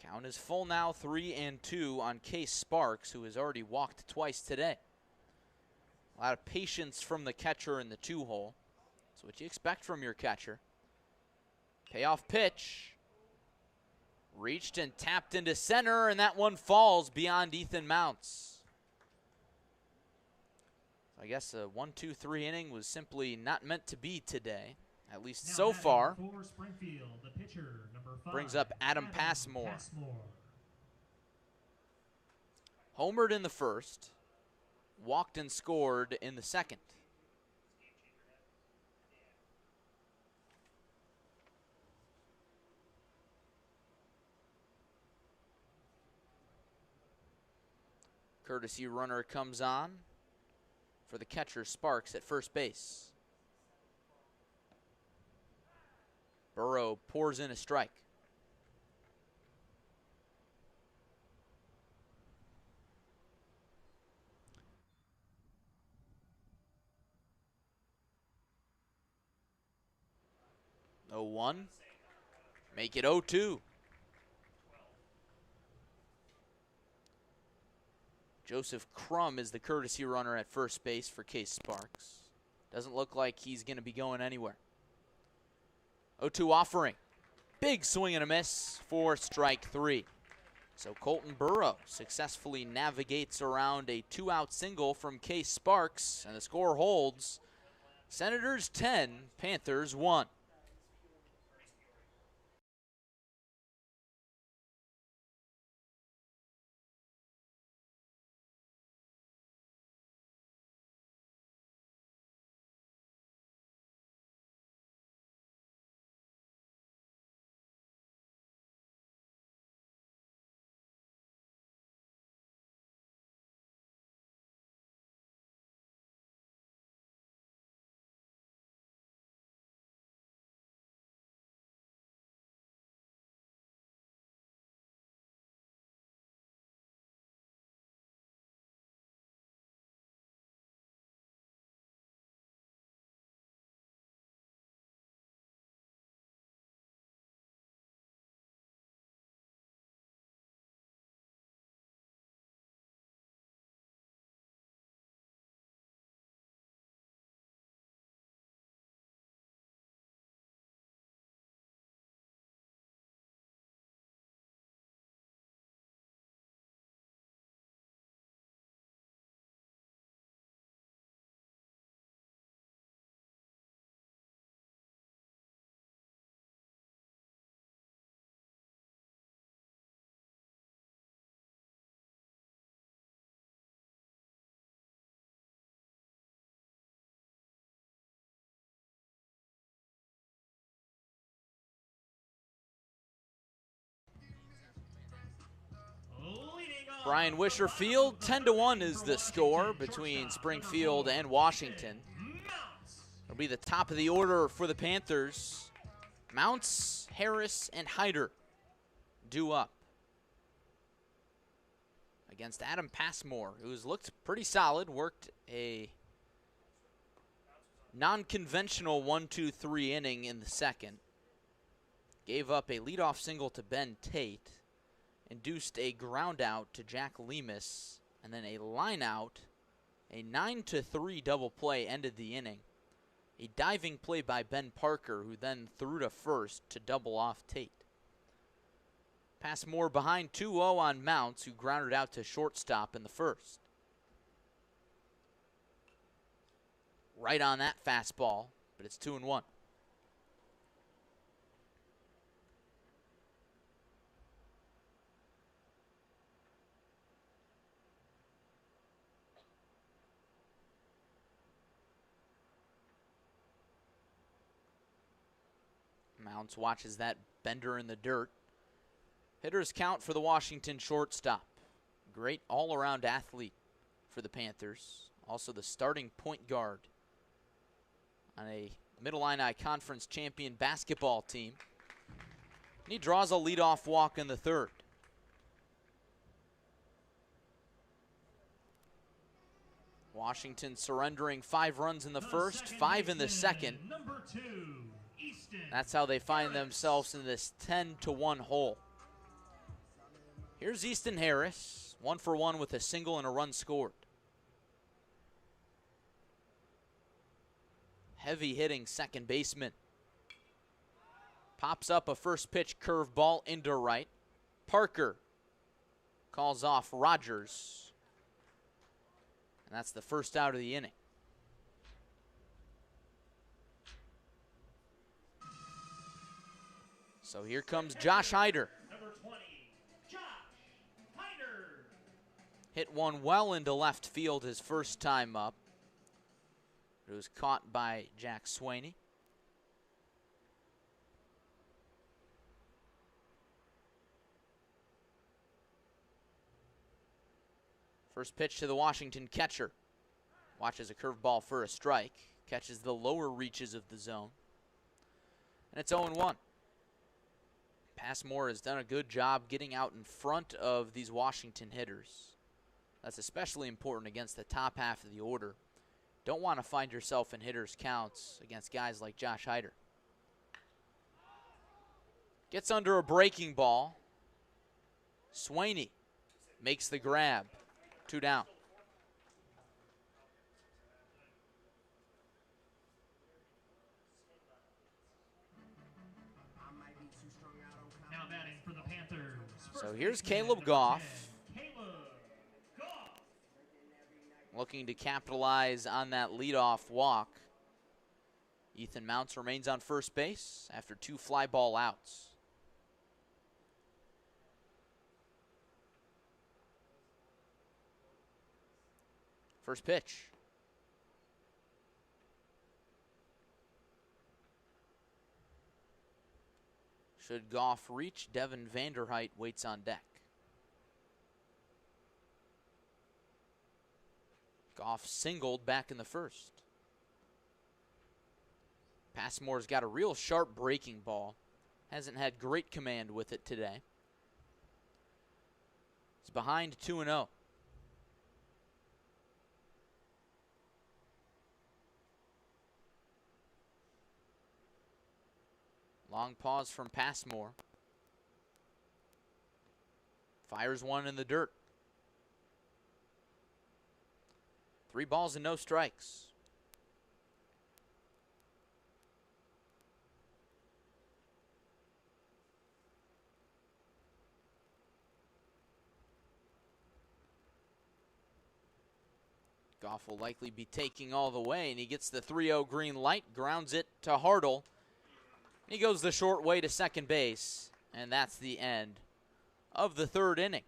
S1: Count is full now, 3-2 on Case Sparks, who has already walked twice today. A lot of patience from the catcher in the 2-hole. That's what you expect from your catcher. Payoff pitch. Reached and tapped into center, and that one falls beyond Ethan Mounts. I guess a 1-2-3 inning was simply not meant to be today, at least
S2: now
S1: so far.
S2: For Springfield, the pitcher, number 5,
S1: Brings up Adam Passmore. Homered in the first, walked and scored in the second. Courtesy runner comes on for the catcher, Sparks, at first base. Burrow pours in a strike. Oh, 1. Make it 0-2. Joseph Crum is the courtesy runner at first base for Case Sparks. Doesn't look like he's going to be going anywhere. 0-2 offering. Big swing and a miss for strike 3. So Colton Burrow successfully navigates around a 2-out single from Case Sparks, and the score holds. Senators 10, Panthers 1. Brian Wisher Field, 10-1 is the score between Springfield and Washington. It'll be the top of the order for the Panthers. Mounts, Harris, and Hyder due up against Adam Passmore, who's looked pretty solid, worked a non-conventional 1-2-3 inning in the second. Gave up a leadoff single to Ben Tate, induced a ground out to Jack Lemus, and then a line out. A 9-3 double play ended the inning. A diving play by Ben Parker, who then threw to first to double off Tate. Passmore behind 2-0 on Mounts, who grounded out to shortstop in the first. Right on that fastball, but it's 2-1. Mounts watches that bender in the dirt. Hitters count for the Washington shortstop. Great all-around athlete for the Panthers. Also the starting point guard on a Middle Illini Conference champion basketball team. And he draws a leadoff walk in the third. Washington surrendering 5 runs in the first, 5 in the second.
S2: Number 2, Easton.
S1: That's how they find themselves in this 10-1 hole. Here's Easton Harris, 1 for 1 with a single and a run scored. Heavy hitting second baseman. Pops up a first pitch curveball into right. Parker calls off Rogers. And that's the first out of the inning. So here comes Josh Hyder.
S2: Number 20, Josh Hyder.
S1: Hit one well into left field his first time up. It was caught by Jack Swaney. First pitch to the Washington catcher. Watches a curveball for a strike. Catches the lower reaches of the zone. And it's 0-1. Passmore has done a good job getting out in front of these Washington hitters. That's especially important against the top half of the order. Don't want to find yourself in hitters' counts against guys like Josh Hyder. Gets under a breaking ball. Swaney makes the grab. 2 down.
S2: Now batting for the Panthers.
S1: So here's Caleb Goff. Looking to capitalize on that leadoff walk. Ethan Mounts remains on first base after 2 fly ball outs. First pitch. Should Goff reach, Devin Vanderheit waits on deck. Goff singled back in the first. Passmore's got a real sharp breaking ball. Hasn't had great command with it today. He's behind 2-0. Long pause from Passmore. Fires one in the dirt. 3 balls and no strikes. Goff will likely be taking all the way, and he gets the 3-0 green light, grounds it to Hartle. He goes the short way to second base, and that's the end of the third inning.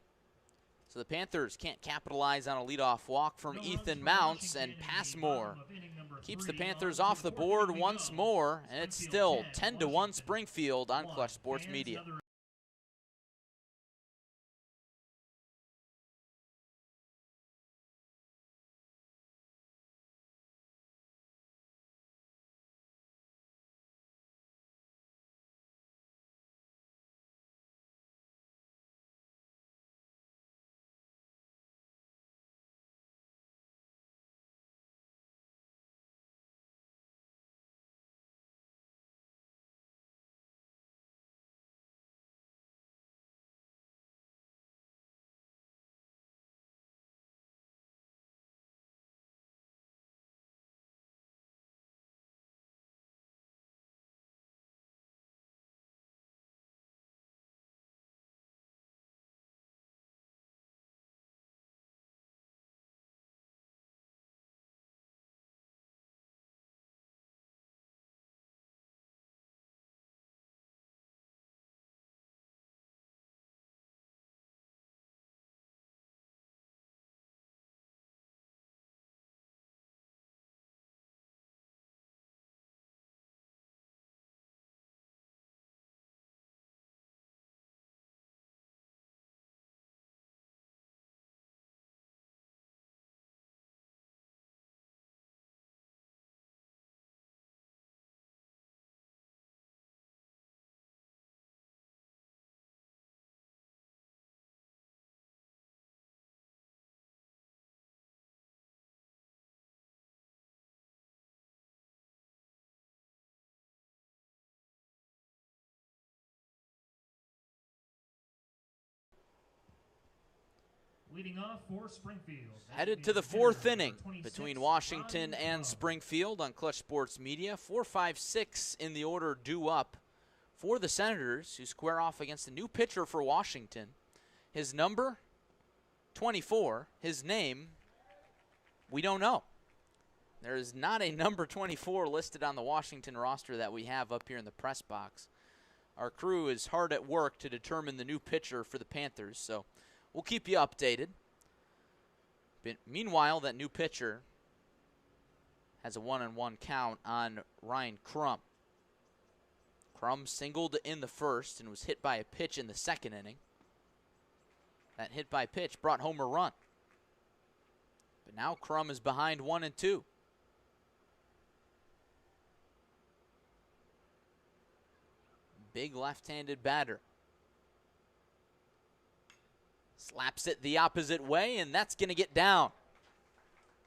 S1: So the Panthers can't capitalize on a leadoff walk from Ethan Mounts, and Passmore keeps the Panthers off the board once more, and it's still 10-1 Springfield on Clutch Sports Media.
S2: leading off for Springfield.
S1: Headed to the fourth inning between Washington and Springfield on Clutch Sports Media. 4-5-6 in the order due up for the Senators, who square off against a new pitcher for Washington. His number, 24. His name, we don't know. There is not a number 24 listed on the Washington roster that we have up here in the press box. Our crew is hard at work to determine the new pitcher for the Panthers, so we'll keep you updated. But meanwhile, that new pitcher has a 1-1 count on Ryan Crum. Crum singled in the first and was hit by a pitch in the second inning. That hit by pitch brought home a run. But now Crum is behind 1-2. Big left-handed batter. Slaps it the opposite way, and that's going to get down.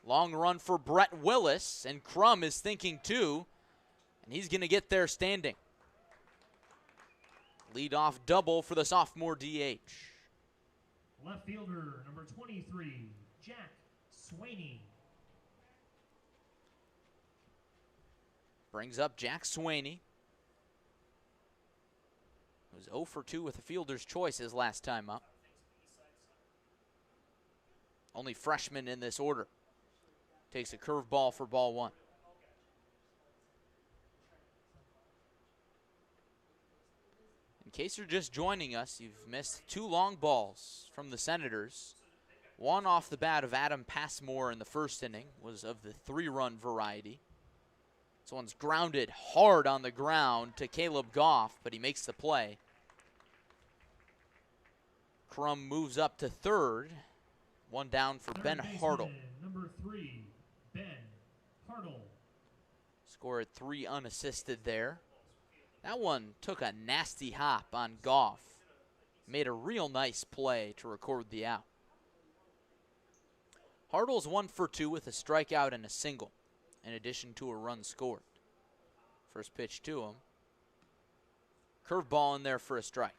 S1: Long run for Brett Willis, and Crum is thinking too, and he's going to get there standing. Leadoff double for the sophomore DH.
S2: Left fielder, number 23, Jack Swaney.
S1: Brings up Jack Swaney. He was 0 for 2 with a fielder's choice his last time up. Only freshman in this order. Takes a curveball for ball one. In case you're just joining us, you've missed 2 long balls from the Senators. One off the bat of Adam Passmore in the first inning was of the 3-run variety. This one's grounded hard on the ground to Caleb Goff, but he makes the play. Crum moves up to third. One down for Ben Hartle.
S2: Number 3, Ben Hartle.
S1: Scored 3 unassisted there. That one took a nasty hop on Goff. Made a real nice play to record the out. Hartle's 1 for 2 with a strikeout and a single, in addition to a run scored. First pitch to him. Curveball in there for a strike.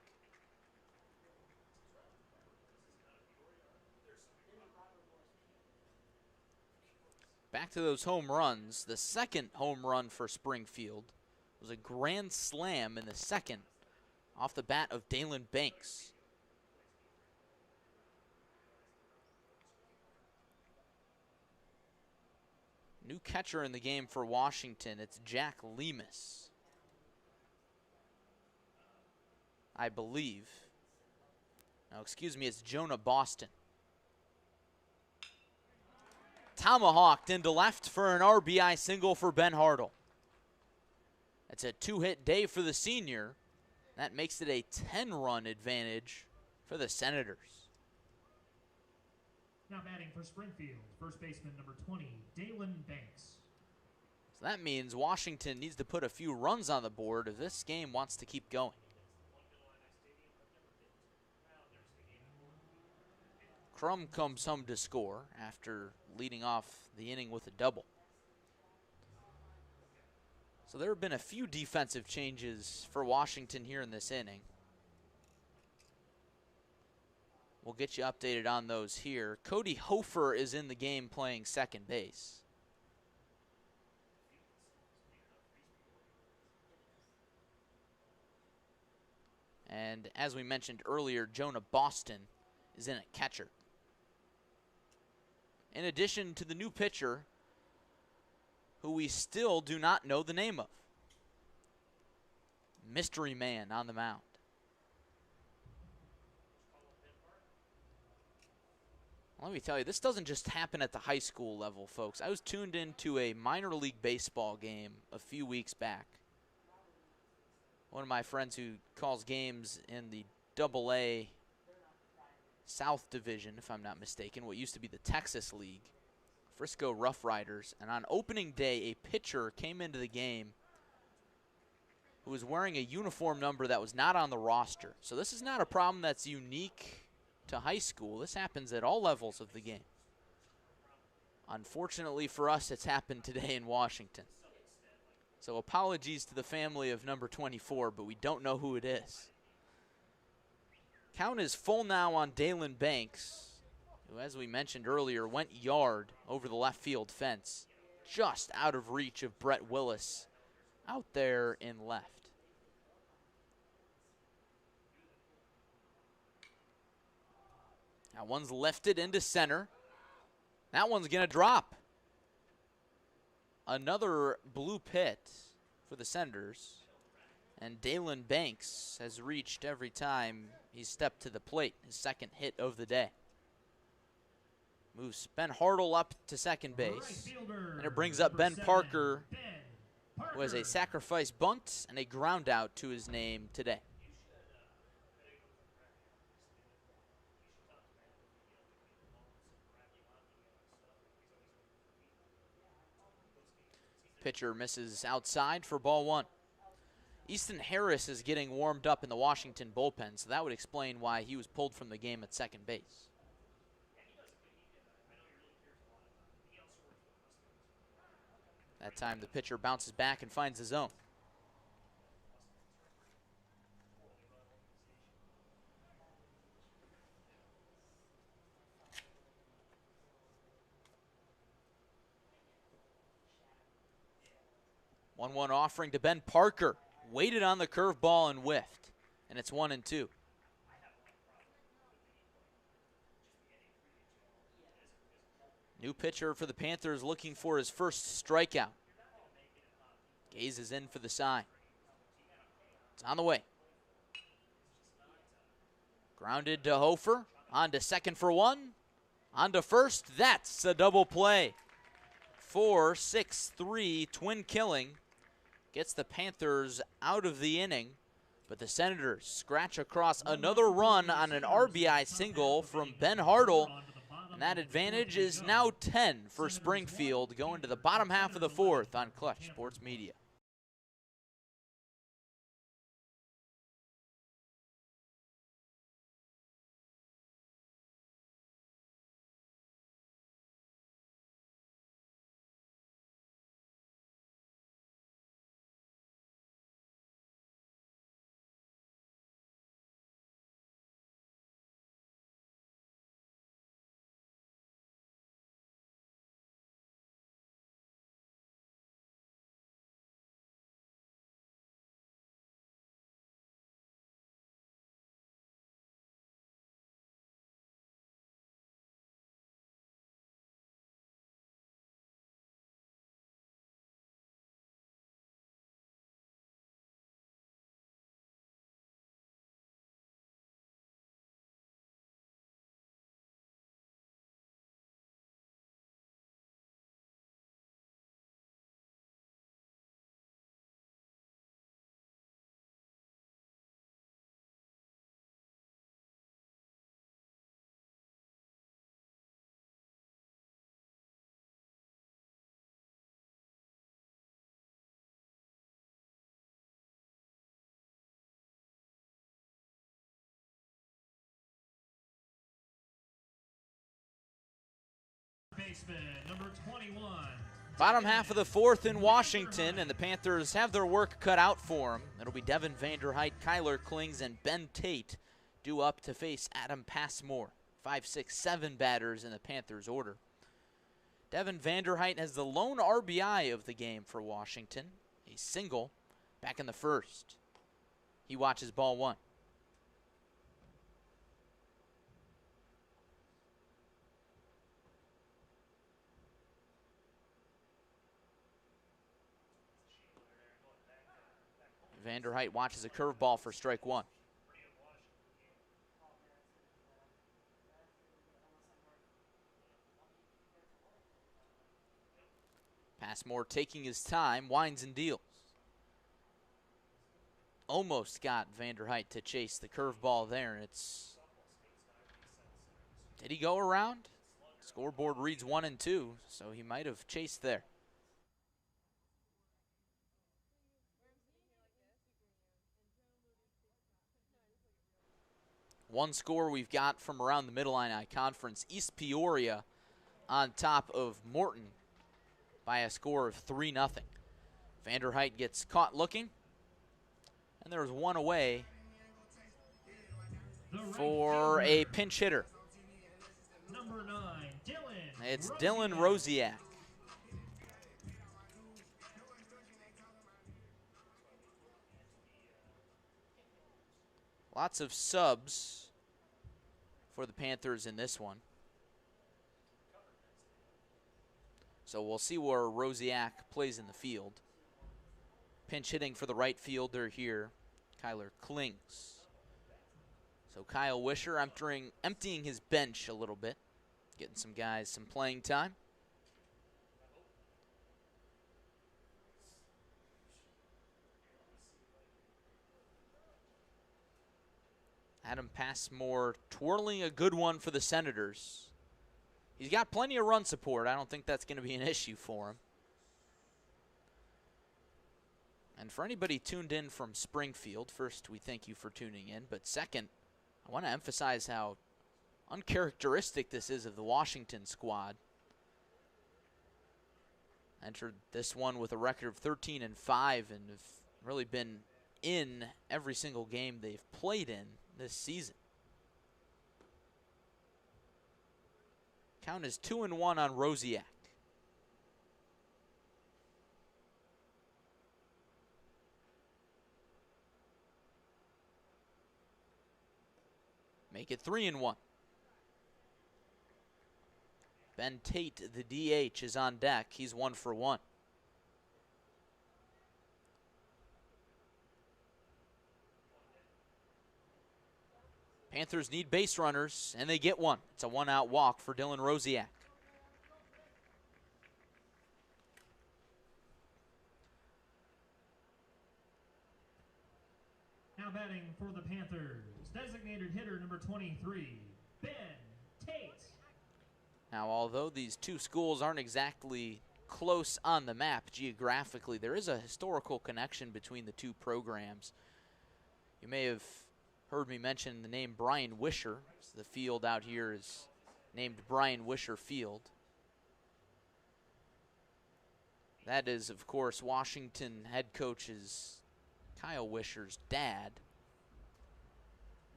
S1: Back to those home runs. The second home run for Springfield was a grand slam in the second off the bat of Dalen Banks. New catcher in the game for Washington, it's Jack Lemus, I believe. No, excuse me, it's Jonah Boston. Tomahawked into left for an RBI single for Ben Hartle. That's a 2-hit day for the senior. That makes it a 10-run advantage for the Senators.
S2: Now batting for Springfield, first baseman number 20, Dalen Banks.
S1: So that means Washington needs to put a few runs on the board if this game wants to keep going. Crum comes home to score after leading off the inning with a double. So there have been a few defensive changes for Washington here in this inning. We'll get you updated on those here. Cody Hofer is in the game playing second base. And as we mentioned earlier, Jonah Boston is in at catcher. In addition to the new pitcher, who we still do not know the name of. Mystery man on the mound. Let me tell you, this doesn't just happen at the high school level, folks. I was tuned into a minor league baseball game a few weeks back. One of my friends who calls games in the AA South Division, if I'm not mistaken, what used to be the Texas League, Frisco Rough Riders, and on opening day, a pitcher came into the game who was wearing a uniform number that was not on the roster. So this is not a problem that's unique to high school. This happens at all levels of the game. Unfortunately for us, it's happened today in Washington. So apologies to the family of number 24, but we don't know who it is. Count is full now on Dalen Banks, who, as we mentioned earlier, went yard over the left field fence, just out of reach of Brett Willis out there in left. That one's lifted into center. That one's going to drop. Another blue pit for the Senators. And Dalen Banks has reached every time he's stepped to the plate, his second hit of the day. Moves Ben Hartle up to second base. And it brings up Ben Parker, who has a sacrifice bunt and a ground out to his name today. Pitcher misses outside for ball one. Easton Harris is getting warmed up in the Washington bullpen, so that would explain why he was pulled from the game at second base. That time the pitcher bounces back and finds the zone. One offering to Ben Parker. Waited on the curveball and whiffed. And it's 1-2. New pitcher for the Panthers looking for his first strikeout. Gaze is in for the sign. It's on the way. Grounded to Hofer. On to second for one. On to first. That's a double play. 4-6-3 twin killing. Gets the Panthers out of the inning, but the Senators scratch across another run on an RBI single from Ben Hartle, and that advantage is now 10 for Springfield going to the bottom half of the fourth on Clutch Sports Media.
S2: Number 21.
S1: Bottom half of the fourth in Washington, and the Panthers have their work cut out for them. It'll be Devin Vanderheit, Kyler Klings, and Ben Tate due up to face Adam Passmore. 5, 6, 7 batters in the Panthers' order. Devin Vanderheit has the lone RBI of the game for Washington, a single back in the first. He watches ball one. Vanderheit watches a curveball for strike one. Passmore taking his time, winds and deals. Almost got Vanderheit to chase the curveball there. Did he go around? Scoreboard reads 1-2, so he might have chased there. One score we've got from around the Mid-Illini Conference. East Peoria on top of Morton by a score of 3-0. Vanderheit gets caught looking, and there's one away for a pinch hitter.
S2: Number 9, Dylan.
S1: It's Dylan Rosiak. Lots of subs for the Panthers in this one. So we'll see where Rosiak plays in the field. Pinch hitting for the right fielder here, Kyler Klings. So Kyle Wisher emptying his bench a little bit, getting some guys some playing time. Adam Passmore twirling a good one for the Senators. He's got plenty of run support. I don't think that's going to be an issue for him. And for anybody tuned in from Springfield, first, we thank you for tuning in. But second, I want to emphasize how uncharacteristic this is of the Washington squad. Entered this one with a record of 13-5 and have really been in every single game they've played in this season. Count is 2-1 on Rosiak. Make it 3-1. Ben Tate, the DH, is on deck. He's 1 for 1. Panthers need base runners, and they get one. It's a one-out walk for Dylan Rosiak.
S2: Now batting for the Panthers, designated hitter number 23, Ben Tate.
S1: Now, although these two schools aren't exactly close on the map geographically, there is a historical connection between the two programs. You may have heard me mention the name Brian Wisher. The field out here is named Brian Wisher Field. That is, of course, Washington head coach's Kyle Wisher's dad.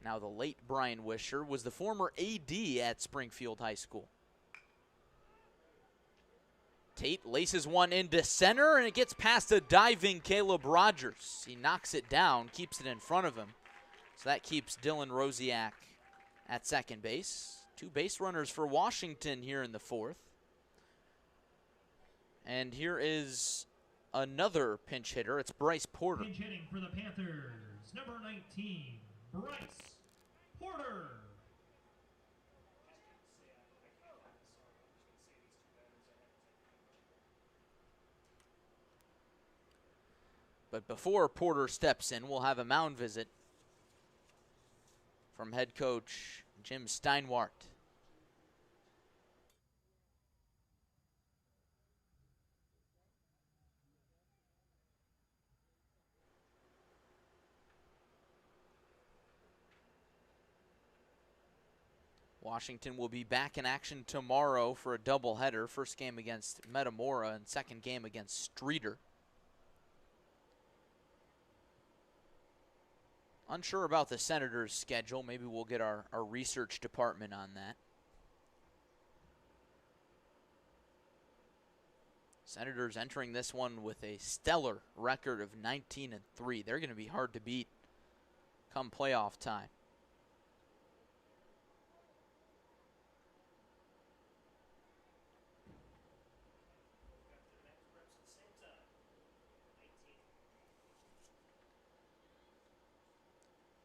S1: Now, the late Brian Wisher was the former AD at Springfield High School. Tate laces one into center, and it gets past a diving Caleb Rogers. He knocks it down, keeps it in front of him. So that keeps Dylan Rosiak at second base. Two base runners for Washington here in the fourth. And here is another pinch hitter. It's Bryce Porter.
S2: Pinch hitting for the Panthers, number 19, Bryce Porter.
S1: But before Porter steps in, we'll have a mound visit from head coach Jim Steinwart. Washington will be back in action tomorrow for a doubleheader. First game against Metamora and second game against Streeter. Unsure about the Senators' schedule. Maybe we'll get our research department on that. Senators entering this one with a stellar record of 19-3. They're going to be hard to beat come playoff time.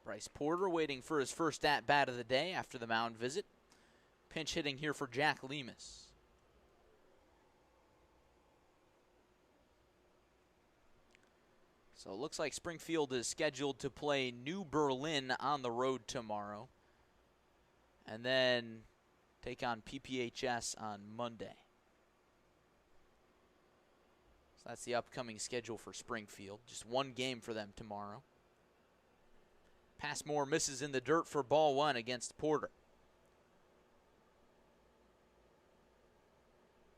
S1: Bryce Porter waiting for his first at-bat of the day after the mound visit. Pinch hitting here for Jack Lemus. So it looks like Springfield is scheduled to play New Berlin on the road tomorrow. And then take on PPHS on Monday. So that's the upcoming schedule for Springfield. Just one game for them tomorrow. Passmore misses in the dirt for ball one against Porter.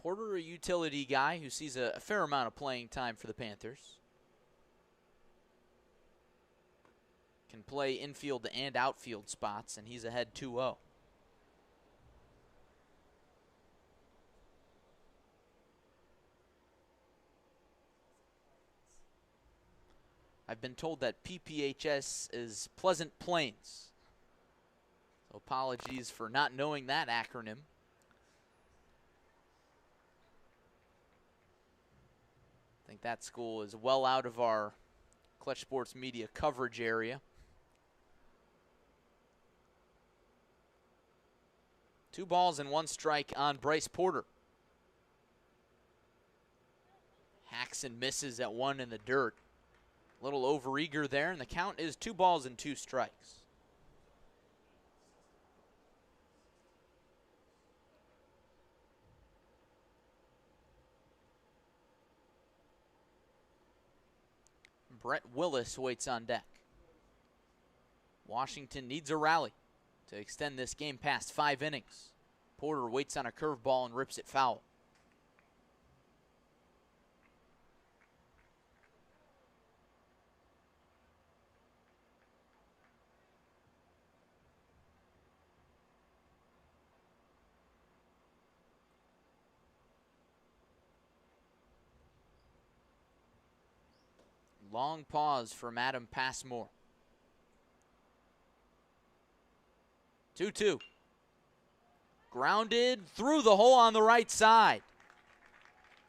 S1: Porter, a utility guy who sees a fair amount of playing time for the Panthers. Can play infield and outfield spots, and he's ahead 2-0. I've been told that PPHS is Pleasant Plains. So apologies for not knowing that acronym. I think that school is well out of our Clutch Sports Media coverage area. 2 balls and 1 strike on Bryce Porter. Hacks and misses at 1 in the dirt. A little overeager there, and the count is 2 balls and 2 strikes. Brett Willis waits on deck. Washington needs a rally to extend this game past 5 innings. Porter waits on a curveball and rips it foul. Long pause from Adam Passmore. 2-2. Grounded through the hole on the right side.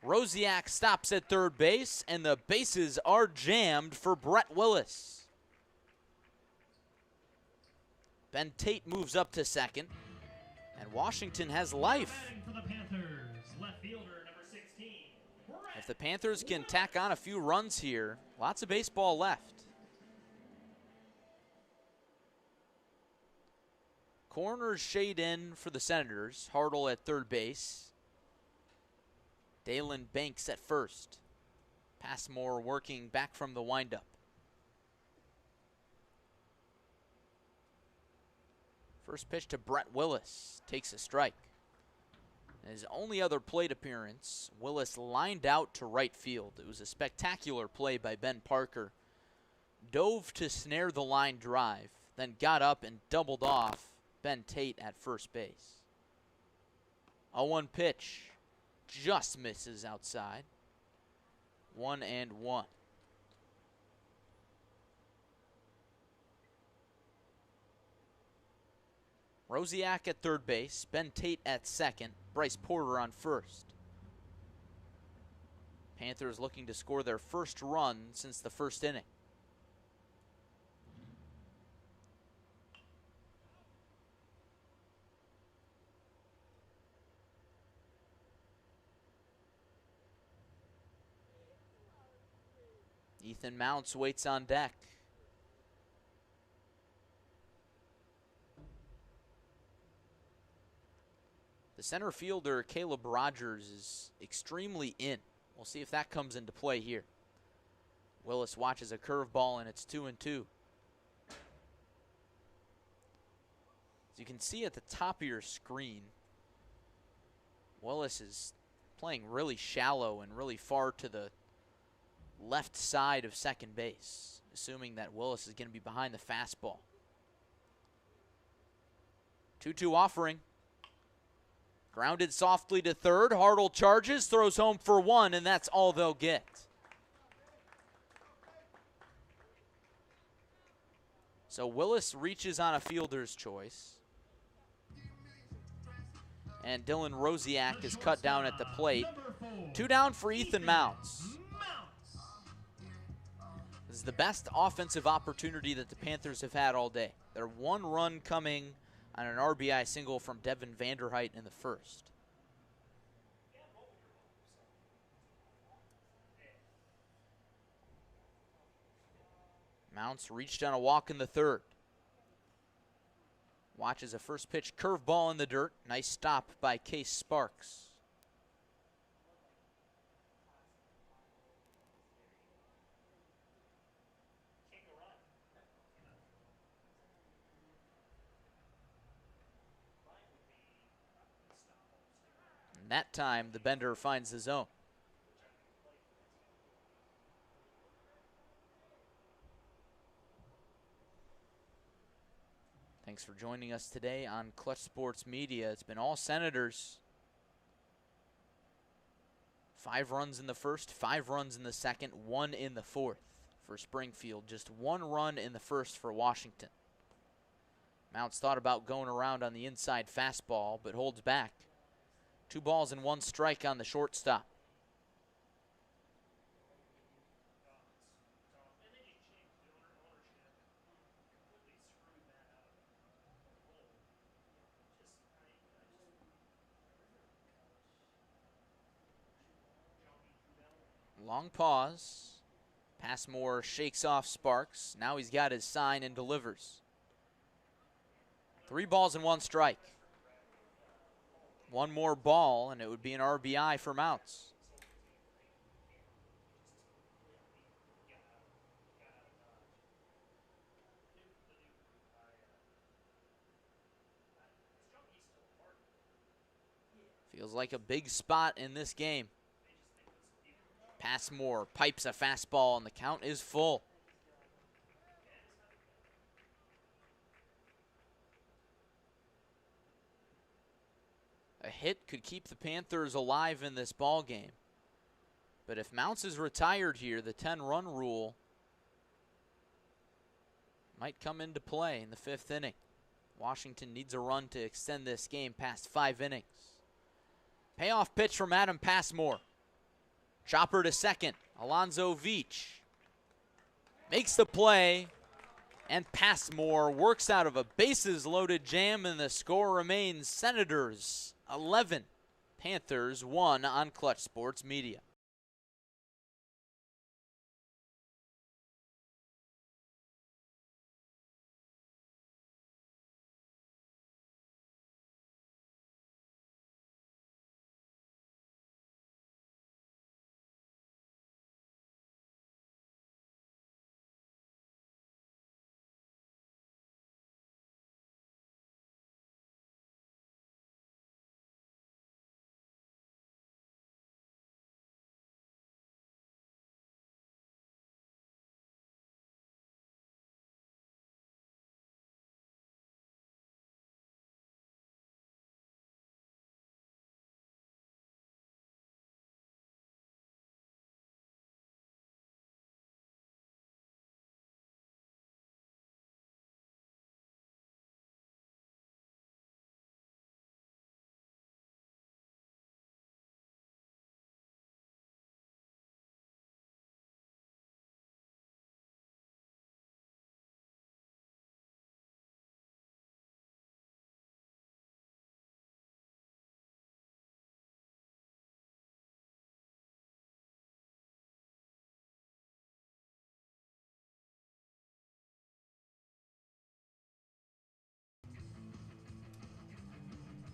S1: Rosiak stops at third base, and the bases are jammed for Brett Willis. Ben Tate moves up to second, and Washington has life.
S2: For the Panthers, left fielder number 16.
S1: If the Panthers can tack on a few runs here, lots of baseball left. Corners shade in for the Senators. Hartle at third base. Dalen Banks at first. Passmore working back from the windup. First pitch to Brett Willis. Takes a strike. In his only other plate appearance, Willis lined out to right field. It was a spectacular play by Ben Parker. Dove to snare the line drive, then got up and doubled off Ben Tate at first base. A 1 pitch just misses outside. 1-1. Rosiak at third base, Ben Tate at second, Bryce Porter on first. Panthers looking to score their first run since the first inning. Ethan Mounts waits on deck. The center fielder, Caleb Rogers, is extremely in. We'll see if that comes into play here. Willis watches a curveball, and it's 2-2. As you can see at the top of your screen, Willis is playing really shallow and really far to the left side of second base, assuming that Willis is going to be behind the fastball. 2-2 offering. Grounded softly to third. Hartle charges, throws home for 1, and that's all they'll get. So Willis reaches on a fielder's choice. And Dylan Rosiak is cut down at the plate. 2 down for Ethan Mounts. This is the best offensive opportunity that the Panthers have had all day. Their 1 run coming on an RBI single from Devin Vanderheit in the first. Mounts reached on a walk in the third. Watches a first pitch curveball in the dirt. Nice stop by Case Sparks. That time, the bender finds the zone. Thanks for joining us today on Clutch Sports Media. It's been all Senators. 5 runs in the first, 5 runs in the second, 1 in the fourth. for Springfield. Just 1 run in the first for Washington. Mounts thought about going around on the inside fastball, but holds back. 2 balls and 1 strike on the shortstop. Long pause. Passmore shakes off Sparks. Now he's got his sign and delivers. 3 balls and 1 strike. 1 more ball, and it would be an RBI for Mounts. Feels like a big spot in this game. Passmore pipes a fastball, and the count is full. A hit could keep the Panthers alive in this ball game. But if Mounts is retired here, the 10-run rule might come into play in the 5th inning. Washington needs a run to extend this game past 5 innings. Payoff pitch from Adam Passmore. Chopper to second. Alonzo Veach makes the play, and Passmore works out of a bases-loaded jam, and the score remains Senators 11, Panthers 1 on Clutch Sports Media.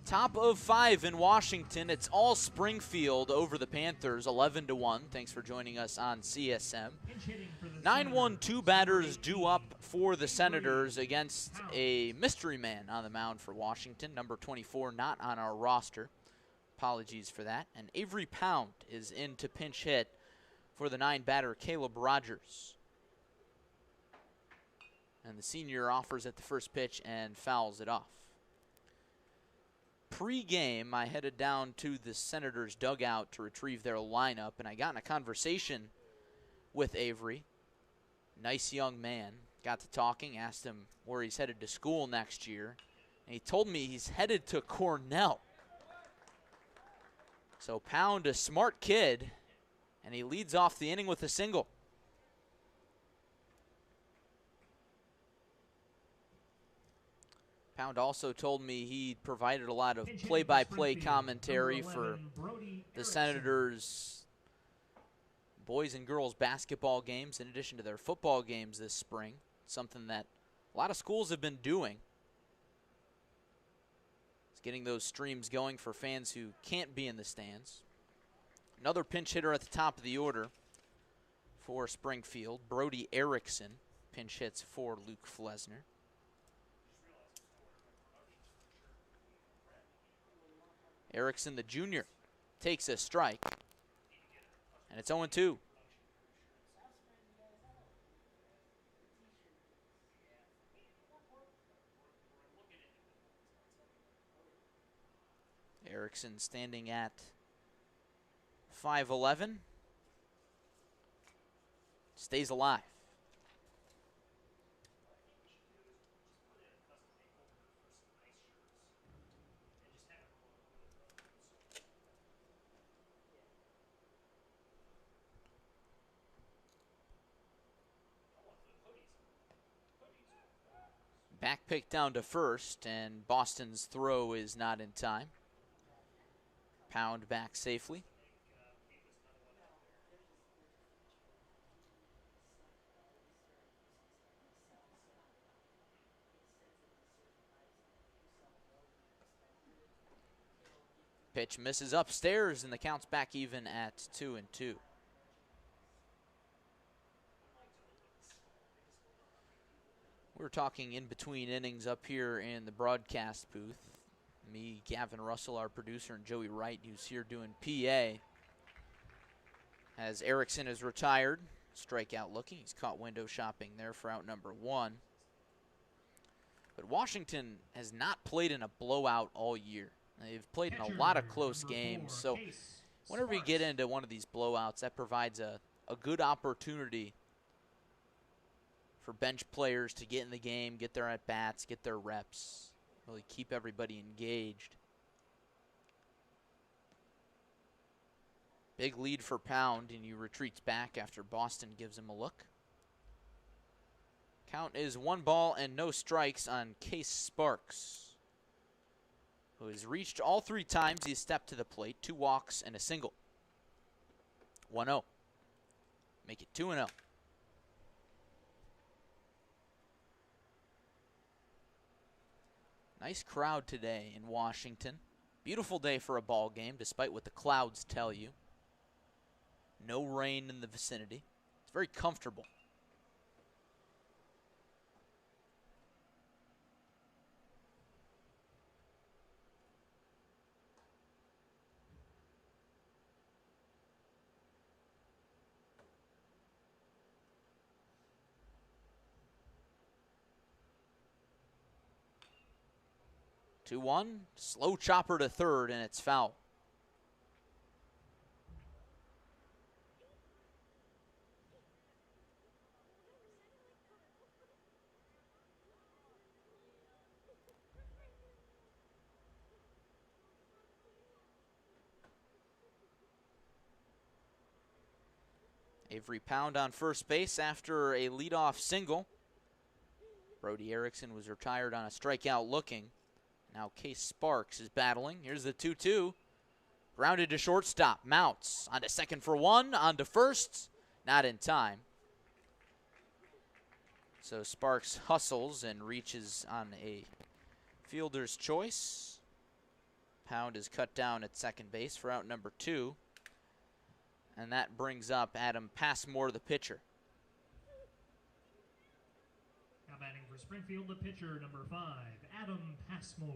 S1: Top of 5 in Washington. It's all Springfield over the Panthers, 11-1. Thanks for joining us on CSM. 9-1-2 batters due up for the Senators against a mystery man on the mound for Washington. Number 24 not on our roster. Apologies for that. And Avery Pound is in to pinch hit for the 9-batter Caleb Rogers. And the senior offers at the first pitch and fouls it off. Pre-game, I headed down to the Senators' dugout to retrieve their lineup, and I got in a conversation with Avery. Nice young man. Got to talking, asked him where he's headed to school next year, and he told me he's headed to Cornell. So Pound, a smart kid, and he leads off the inning with a single. Pound also told me he provided a lot of play-by-play commentary for the Senators' boys and girls basketball games in addition to their football games this spring, something that a lot of schools have been doing. It's getting those streams going for fans who can't be in the stands. Another pinch hitter at the top of the order for Springfield, Brody Erickson, pinch hits for Luke Flesner. Erickson, the junior, takes a strike, and it's 0-2. Erickson standing at 5'11", stays alive. Back pick down to first, and Boston's throw is not in time. Pound back safely. Pitch misses upstairs, and the count's back even at 2-2. We're talking in between innings up here in the broadcast booth. Me, Gavin Russell, our producer, and Joey Wright, who's here doing PA. As Erickson is retired, strikeout looking. He's caught window shopping there for out number 1. But Washington has not played in a blowout all year. They've played in a lot of close games, so whenever you get into one of these blowouts, that provides a good opportunity for bench players to get in the game, get their at-bats, get their reps, really keep everybody engaged. Big lead for Pound, and he retreats back after Boston gives him a look. Count is 1 ball and no strikes on Case Sparks, who has reached all 3 times he's stepped to the plate. 2 walks and a single. 1-0. Make it 2-0. Nice crowd today in Washington. Beautiful day for a ball game, despite what the clouds tell you. No rain in the vicinity. It's very comfortable. Two one, slow chopper to third, and it's foul. Avery Pound on first base after a leadoff single. Brody Erickson was retired on a strikeout looking. Now Case Sparks is battling. Here's the 2-2. Grounded to shortstop. Mounts onto second for 1. Onto first. Not in time. So Sparks hustles and reaches on a fielder's choice. Pound is cut down at second base for out number 2. And that brings up Adam Passmore, the pitcher.
S2: Now batting for Springfield, the pitcher, number 5, Adam Passmore.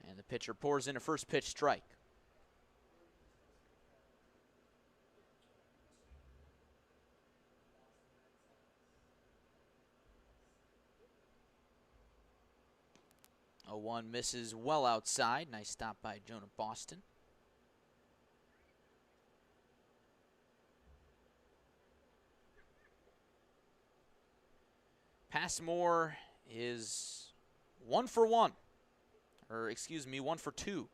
S1: And the pitcher pours in a first pitch strike. One misses well outside. Nice stop by Jonah Boston. Passmore is 1 for 1. Or, excuse me, 1 for 2.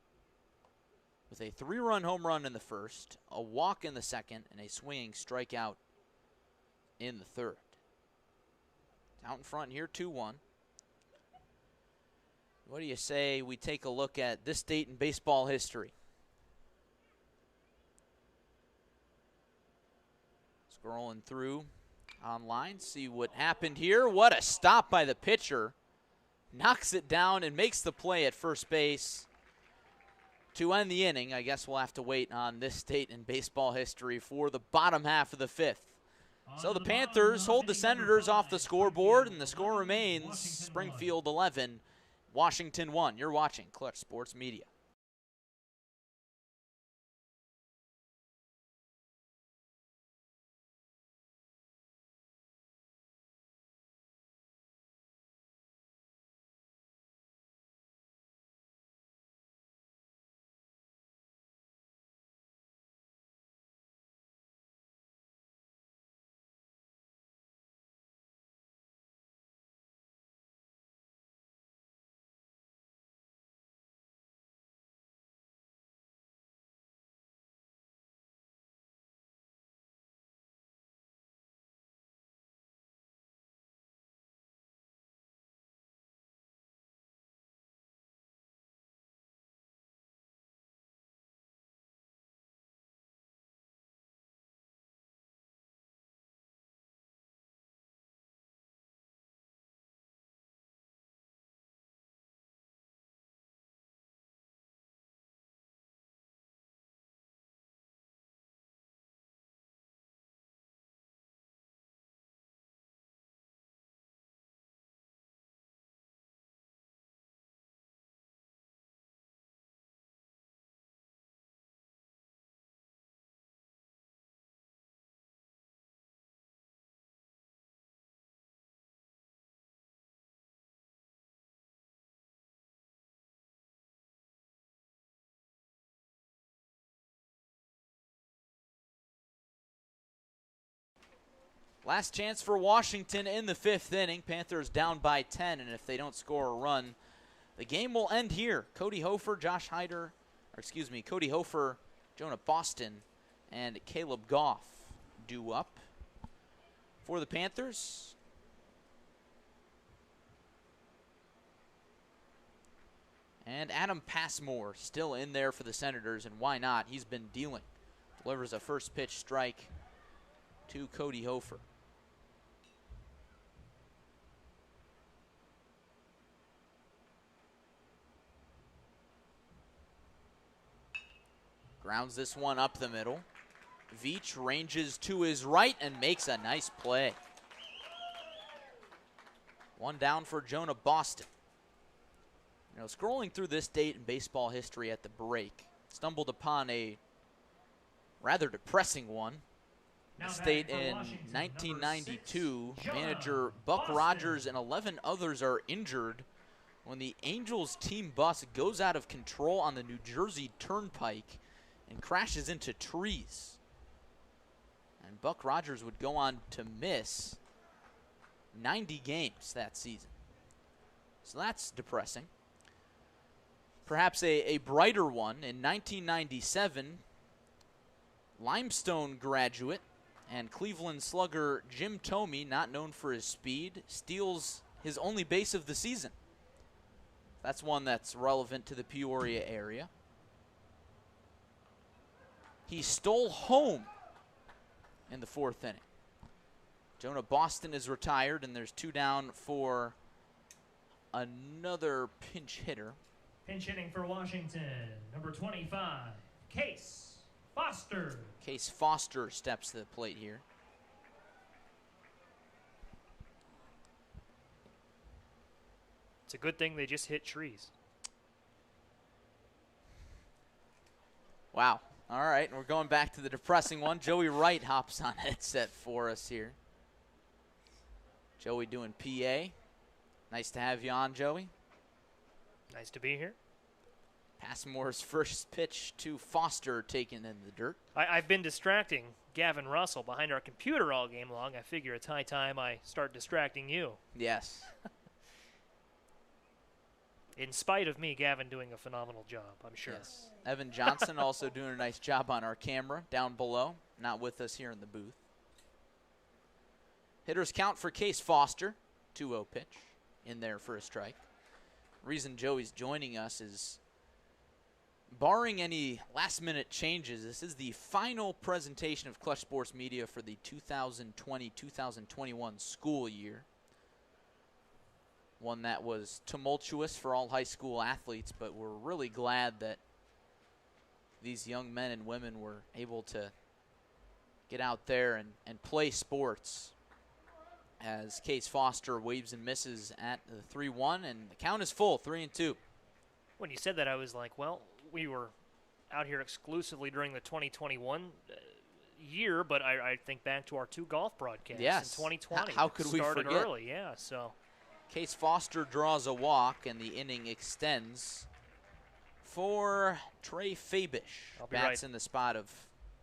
S1: With a 3-run home run in the first, a walk in the second, and a swinging strikeout in the third. Out in front here, 2-1. What do you say we take a look at this date in baseball history? Scrolling through online, see what happened here. What a stop by the pitcher. Knocks it down and makes the play at first base to end the inning. I guess we'll have to wait on this date in baseball history for the bottom half of the 5th. So the Panthers hold the Senators off the scoreboard, and the score remains Springfield 11, Washington 1. You're watching Clutch Sports Media. Last chance for Washington in the 5th inning. Panthers down by 10, and if they don't score a run, the game will end here. Cody Hofer, Cody Hofer, Jonah Boston, and Caleb Goff due up for the Panthers. And Adam Passmore still in there for the Senators, and why not? He's been dealing. Delivers a first pitch strike to Cody Hofer. Grounds this one up the middle. Veach ranges to his right and makes a nice play. One down for Jonah Boston. You know, scrolling through this date in baseball history at the break, stumbled upon a rather depressing one. This date in 1992, manager Buck Rogers and 11 others are injured when the Angels team bus goes out of control on the New Jersey Turnpike and crashes into trees. And Buck Rogers would go on to miss 90 games that season. So that's depressing. Perhaps a brighter one, in 1997, Limestone graduate and Cleveland slugger Jim Thome, not known for his speed, steals his only base of the season. That's one that's relevant to the Peoria area. He stole home in the 4th inning. Jonah Boston is retired, and there's 2 down for another pinch hitter.
S2: Pinch hitting for Washington, number 25, Case Foster.
S1: Case Foster steps to the plate here.
S3: It's a good thing they just hit trees.
S1: Wow. All right, we're going back to the depressing one. Joey Wright hops on headset for us here. Joey doing PA. Nice to have you on, Joey.
S3: Nice to be here.
S1: Passmore's first pitch to Foster taken in the dirt.
S3: I've been distracting Gavin Russell behind our computer all game long. I figure it's high time I start distracting you.
S1: Yes.
S3: In spite of me, Gavin doing a phenomenal job, I'm sure.
S1: Yes. Evan Johnson also doing a nice job on our camera down below. Not with us here in the booth. Hitters count for Case Foster. 2-0 pitch in there for a strike. Reason Joey's joining us is, barring any last-minute changes, this is the final presentation of Clutch Sports Media for the 2020-2021 school year. One that was tumultuous for all high school athletes, but we're really glad that these young men and women were able to get out there and play sports. As Case Foster waves and misses at the 3-1, and the count is full, 3-2.
S3: When you said that, I was like, well, we were out here exclusively during the 2021 year, but I think back to our 2 golf broadcasts in 2020.
S1: How could we forget?
S3: Started early, yeah. So
S1: Case Foster draws a walk, and the inning extends for Trey Fabish. Bats in the spot of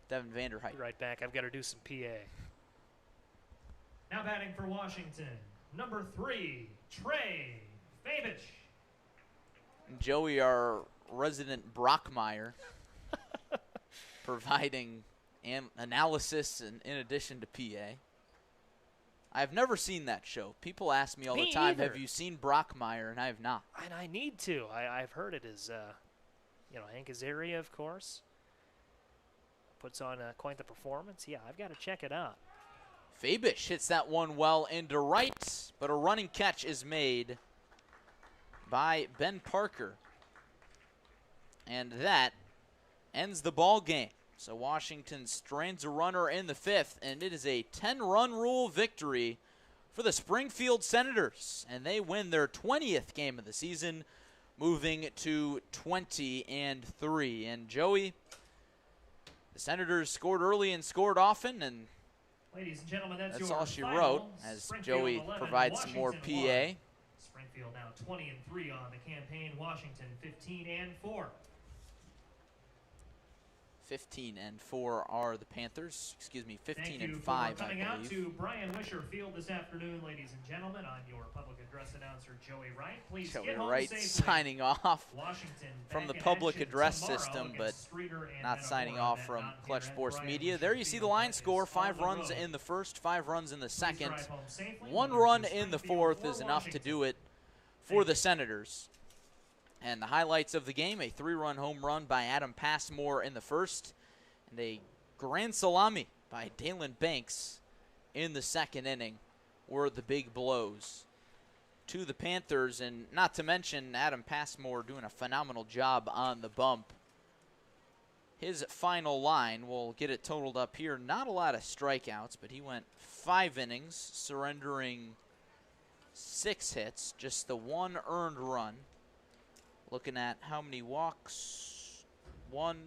S1: Devin Vanderhyde.
S3: Be right back. I've got to do some PA.
S2: Now batting for Washington, number 3, Trey Fabish.
S1: Joey, our resident Brockmeyer, providing analysis in addition to PA. I've never seen that show. People ask me all the time,
S3: either.
S1: have you seen Brockmeyer? And I have not.
S3: And I need to. I've heard it is, Hank Azaria, of course, puts on quite the performance. Yeah, I've got to check it out.
S1: Fabish hits that one well into right, but a running catch is made by Ben Parker. And that ends the ball game. So Washington strands a runner in the 5th, and it is a 10-run rule victory for the Springfield Senators. And they win their 20th game of the season, moving to 20-3. And Joey, the Senators scored early and scored often, and
S2: ladies and gentlemen, that's
S1: all she
S2: final.
S1: wrote, as Joey
S2: 11,
S1: provides some more
S2: Washington
S1: PA.
S2: 1. Springfield now 20-3 on the campaign. Washington 15-4.
S1: 15-4 are the Panthers. Excuse me, 15-5, I
S2: Coming out
S1: believe.
S2: to Brian Wisher Field this afternoon, ladies and gentlemen. I'm your public address announcer, Joey Wright. Please
S1: Joey
S2: get home
S1: Wright
S2: safely.
S1: signing off
S2: Washington
S1: from the
S2: back in
S1: public
S2: action
S1: address
S2: tomorrow
S1: system, but
S2: against Streeter and
S1: not signing
S2: Metamora.
S1: off
S2: That
S1: from
S2: not
S1: Clutch
S2: here at
S1: Sports
S2: Brian
S1: Media.
S2: Wisher
S1: There you see the
S2: Field.
S1: line
S2: That
S1: score,
S2: is
S1: 5
S2: on the
S1: runs
S2: road.
S1: in the first, 5 runs in the
S2: Please
S1: second.
S2: drive home safely.
S1: 1
S2: Whether
S1: run
S2: it's
S1: in the
S2: Springfield
S1: fourth
S2: or
S1: is enough to
S2: Washington.
S1: do it for the Senators. And the highlights of the game, a 3-run home run by Adam Passmore in the first, and a grand salami by Dalen Banks in the second inning were the big blows to the Panthers. And not to mention Adam Passmore doing a phenomenal job on the bump. His final line, we'll get it totaled up here, not a lot of strikeouts, but he went 5 innings, surrendering 6 hits, just the 1 earned run. Looking at how many walks, 1,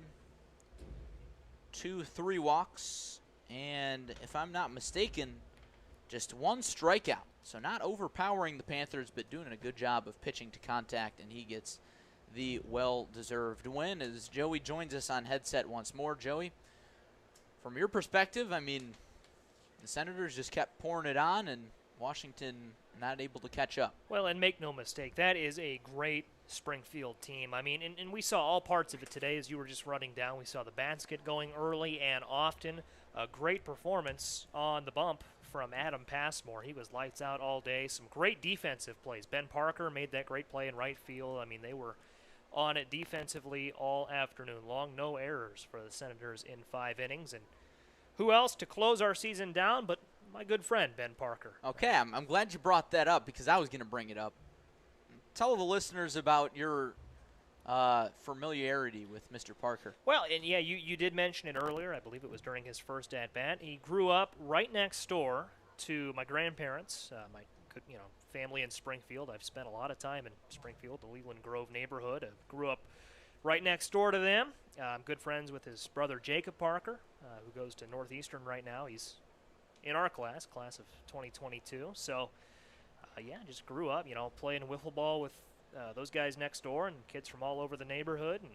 S1: 2, 3 walks, and if I'm not mistaken, just 1 strikeout. So not overpowering the Panthers, but doing a good job of pitching to contact, and he gets the well-deserved win as Joey joins us on headset once more. Joey, from your perspective, I mean, the Senators just kept pouring it on, and Washington not able to catch up.
S3: Well, and make no mistake, that is a great Springfield team. I mean, and we saw all parts of it today as you were just running down. We saw the bats get going early and often. A great performance on the bump from Adam Passmore. He was lights out all day. Some great defensive plays. Ben Parker made that great play in right field. I mean, they were on it defensively all afternoon long. No errors for the Senators in 5 innings. And who else to close our season down but my good friend Ben Parker.
S1: Okay, I'm glad you brought that up because I was going to bring it up. Tell the listeners about your familiarity with Mr. Parker.
S3: Well, and yeah, you did mention it earlier. I believe it was during his first at-bat. He grew up right next door to my grandparents, my family in Springfield. I've spent a lot of time in Springfield, the Leland Grove neighborhood. I grew up right next door to them. I'm good friends with his brother Jacob Parker, who goes to Northeastern right now. He's in our class of 2022. So, just grew up, playing wiffle ball with those guys next door and kids from all over the neighborhood. And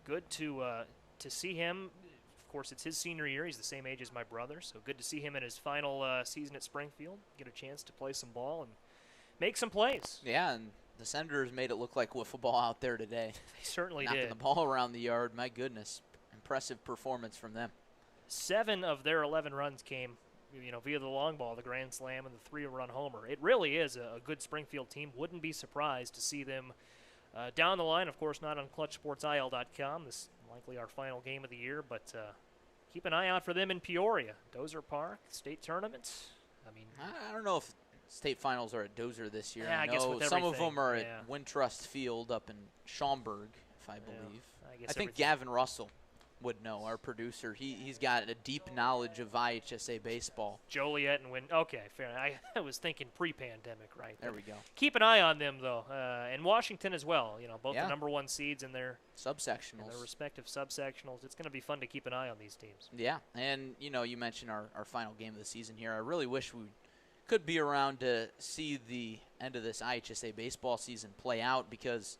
S3: good to see him. Of course, it's his senior year. He's the same age as my brother, so good to see him in his final season at Springfield, get a chance to play some ball and make some plays.
S1: Yeah, and the Senators made it look like wiffle ball out there today.
S3: They certainly
S1: Knocking
S3: did.
S1: the ball around the yard. My goodness, impressive performance from them.
S3: 7 of their 11 runs came, via the long ball, the grand slam, and the 3-run homer. It really is a good Springfield team. Wouldn't be surprised to see them down the line. Of course, not on ClutchSportsIL.com. This is likely our final game of the year, but keep an eye out for them in Peoria. Dozer Park, state tournament. I mean,
S1: I don't know if state finals are at Dozer this year.
S3: Yeah, I guess
S1: know
S3: with
S1: some of
S3: everything,
S1: them are
S3: yeah.
S1: at Wintrust Field up in Schaumburg, if I believe.
S3: I guess
S1: I think
S3: everything.
S1: Gavin Russell would know, our producer. He's got a deep knowledge of IHSA baseball.
S3: Joliet and Okay, fair enough. I was thinking pre-pandemic, right?
S1: There we go.
S3: Keep an eye on them, though, and Washington as well. Both
S1: Yeah.
S3: the number 1 seeds in their
S1: Sub-sectionals.
S3: respective sub-sectionals. It's going to be fun to keep an eye on these teams.
S1: Yeah, and you mentioned our final game of the season here. I really wish we could be around to see the end of this IHSA baseball season play out because,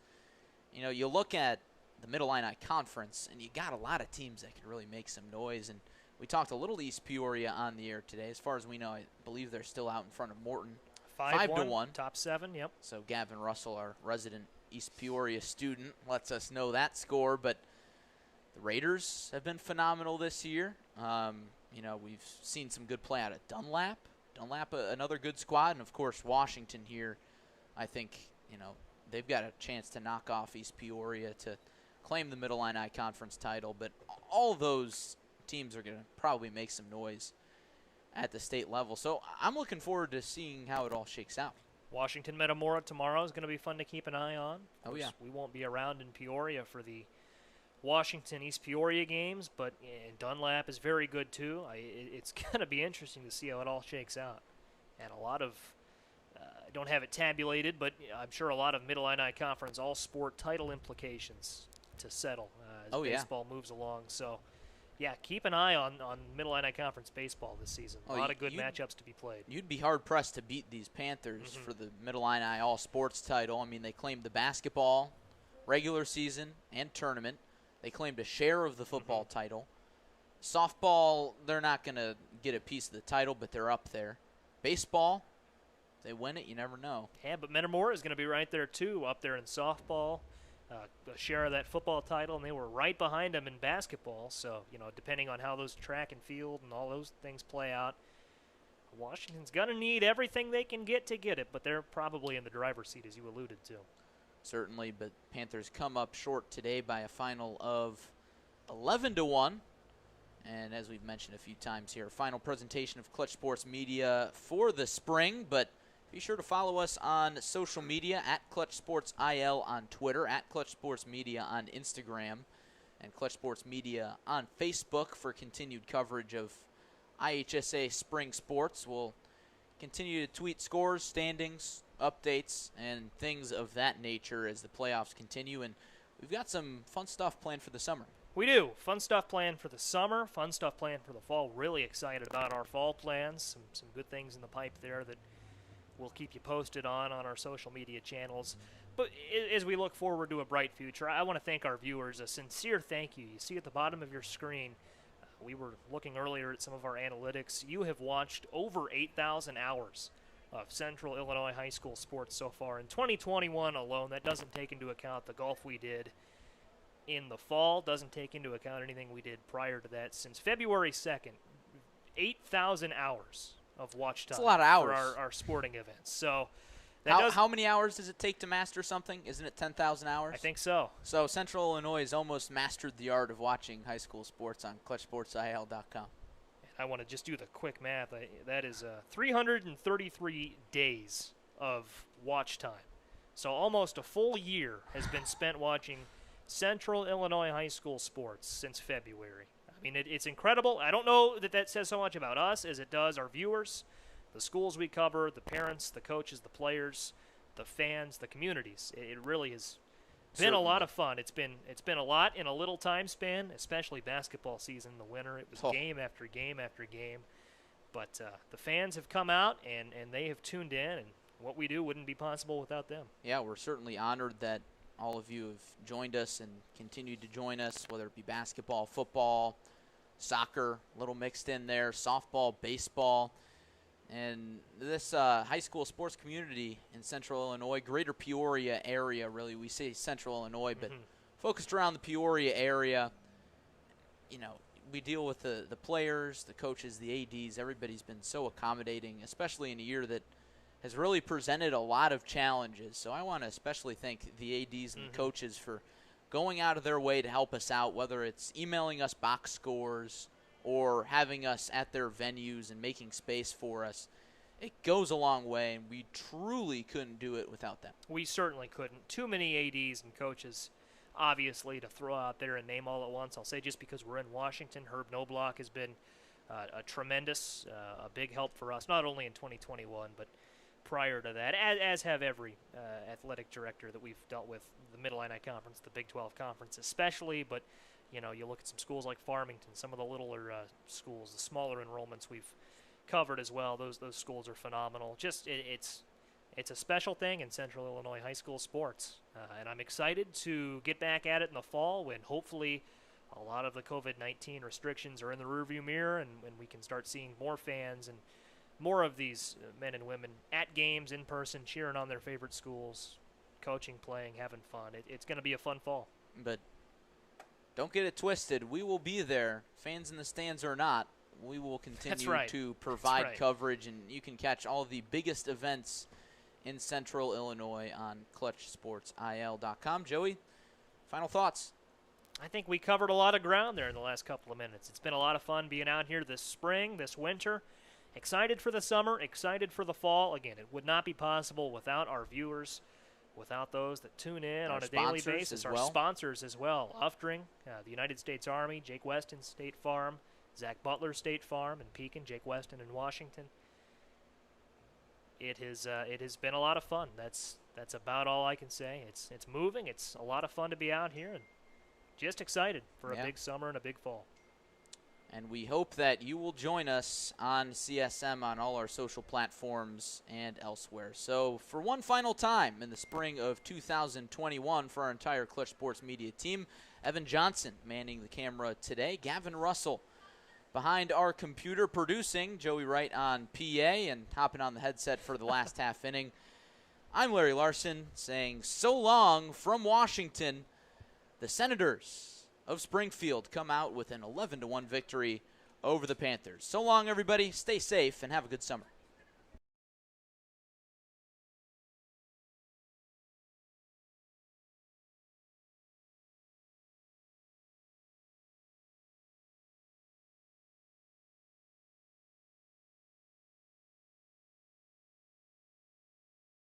S1: you look at the Middle Illini Conference, and you got a lot of teams that can really make some noise. And we talked a little East Peoria on the air today. As far as we know, I believe they're still out in front of Morton. 5-1.
S3: Top 7, yep.
S1: So Gavin Russell, our resident East Peoria student, lets us know that score. But the Raiders have been phenomenal this year. We've seen some good play out of Dunlap. Another good squad. And, of course, Washington here, I think, they've got a chance to knock off East Peoria to claim the Middle Illini Conference title. But all those teams are going to probably make some noise at the state level. So I'm looking forward to seeing how it all shakes out.
S3: Washington Metamora tomorrow is going to be fun to keep an eye on.
S1: Oh, yeah.
S3: We won't be around in Peoria for the Washington East Peoria games, but Dunlap is very good too. It's going to be interesting to see how it all shakes out. And a lot of, I don't have it tabulated, but I'm sure a lot of Middle Illini Conference all-sport title implications to settle as baseball moves along. So, yeah, keep an eye on Middle Illini Conference baseball this season. A lot of good matchups to be played.
S1: You'd be hard-pressed to beat these Panthers for the Middle Illini all-sports title. I mean, they claimed the basketball regular season and tournament. They claimed a share of the football title. Softball, they're not going to get a piece of the title, but they're up there. Baseball, if they win it, you never know.
S3: Yeah, but Metamora is going to be right there, too, up there in softball. A share of that football title, and they were right behind them in basketball. So, depending on how those track and field and all those things play out, Washington's going to need everything they can get to get it, but they're probably in the driver's seat, as you alluded to.
S1: Certainly, but Panthers come up short today by a final of 11-1. And as we've mentioned a few times here, final presentation of Clutch Sports Media for the spring, but be sure to follow us on social media at Clutch Sports IL on Twitter, at Clutch Sports Media on Instagram, and Clutch Sports Media on Facebook for continued coverage of IHSA spring sports. We'll continue to tweet scores, standings, updates, and things of that nature as the playoffs continue. And we've got some fun stuff planned for the summer.
S3: We do. Fun stuff planned for the summer, fun stuff planned for the fall. Really excited about our fall plans. Some good things in the pipe there that we'll keep you posted on our social media channels. But as we look forward to a bright future, I want to thank our viewers. A sincere thank you. You see at the bottom of your screen, we were looking earlier at some of our analytics. You have watched over 8,000 hours of Central Illinois high school sports so far in 2021 alone. That doesn't take into account the golf we did in the fall, doesn't take into account anything we did prior to that. Since February 2nd, 8,000 hours of watch time.
S1: That's a lot of hours
S3: for our sporting events. So
S1: how many hours does it take to master something? Isn't it 10,000 hours?
S3: I think so.
S1: So Central Illinois has almost mastered the art of watching high school sports on ClutchSportsIL.com.
S3: I want to just do the quick math. That is 333 days of watch time. So almost a full year has been spent watching Central Illinois high school sports since February. I mean, it's incredible. I don't know that says so much about us as it does our viewers, the schools we cover, the parents, the coaches, the players, the fans, the communities. It really has been a lot of fun. It's been a lot in a little time span, especially basketball season in the winter. It was game after game after game. But the fans have come out, and they have tuned in, and what we do wouldn't be possible without them.
S1: Yeah, we're certainly honored that all of you have joined us and continued to join us, whether it be basketball, football, soccer, a little mixed in there, softball, baseball. And this high school sports community in Central Illinois, greater Peoria area, really. We say Central Illinois, but focused around the Peoria area. We deal with the players, the coaches, the ADs. Everybody's been so accommodating, especially in a year that has really presented a lot of challenges. So I want to especially thank the ADs and the coaches for going out of their way to help us out, whether it's emailing us box scores or having us at their venues and making space for us. It goes a long way, and we truly couldn't do it without them.
S3: We certainly couldn't. Too many ADs and coaches, obviously, to throw out there and name all at once. I'll say just because we're in Washington, Herb Knobloch has been a tremendous, a big help for us, not only in 2021, but prior to that, as have every athletic director that we've dealt with, the Mid-Illini Conference, the Big 12 Conference especially, but you look at some schools like Farmington, some of the littler schools, the smaller enrollments we've covered as well. Those schools are phenomenal. Just it's a special thing in Central Illinois high school sports, and I'm excited to get back at it in the fall when hopefully a lot of the COVID-19 restrictions are in the rearview mirror, and we can start seeing more fans and more of these men and women at games in person, cheering on their favorite schools, coaching, playing, having fun. It's going to be a fun fall.
S1: But don't get it twisted. We will be there, fans in the stands or not. We will continue to provide coverage, and you can catch all the biggest events in Central Illinois on ClutchSportsIL.com. Joey, final thoughts?
S3: I think we covered a lot of ground there in the last couple of minutes. It's been a lot of fun being out here this spring, this winter. Excited for the summer, excited for the fall. Again, it would not be possible without our viewers, without those that tune in on a daily basis. Our sponsors as well. Uftring, the United States Army, Jake Weston State Farm, Zach Butler State Farm in Pekin, Jake Weston in Washington. It has been a lot of fun. That's about all I can say. It's moving. It's a lot of fun to be out here, and just excited for a big summer and a big fall.
S1: And we hope that you will join us on CSM on all our social platforms and elsewhere. So for one final time in the spring of 2021 for our entire Clutch Sports Media team, Evan Johnson manning the camera today. Gavin Russell behind our computer producing. Joey Wright on PA and hopping on the headset for the last half inning. I'm Larry Larson saying so long from Washington. The Senators of Springfield come out with an 11-1 victory over the Panthers. So long, everybody. Stay safe and have a good summer.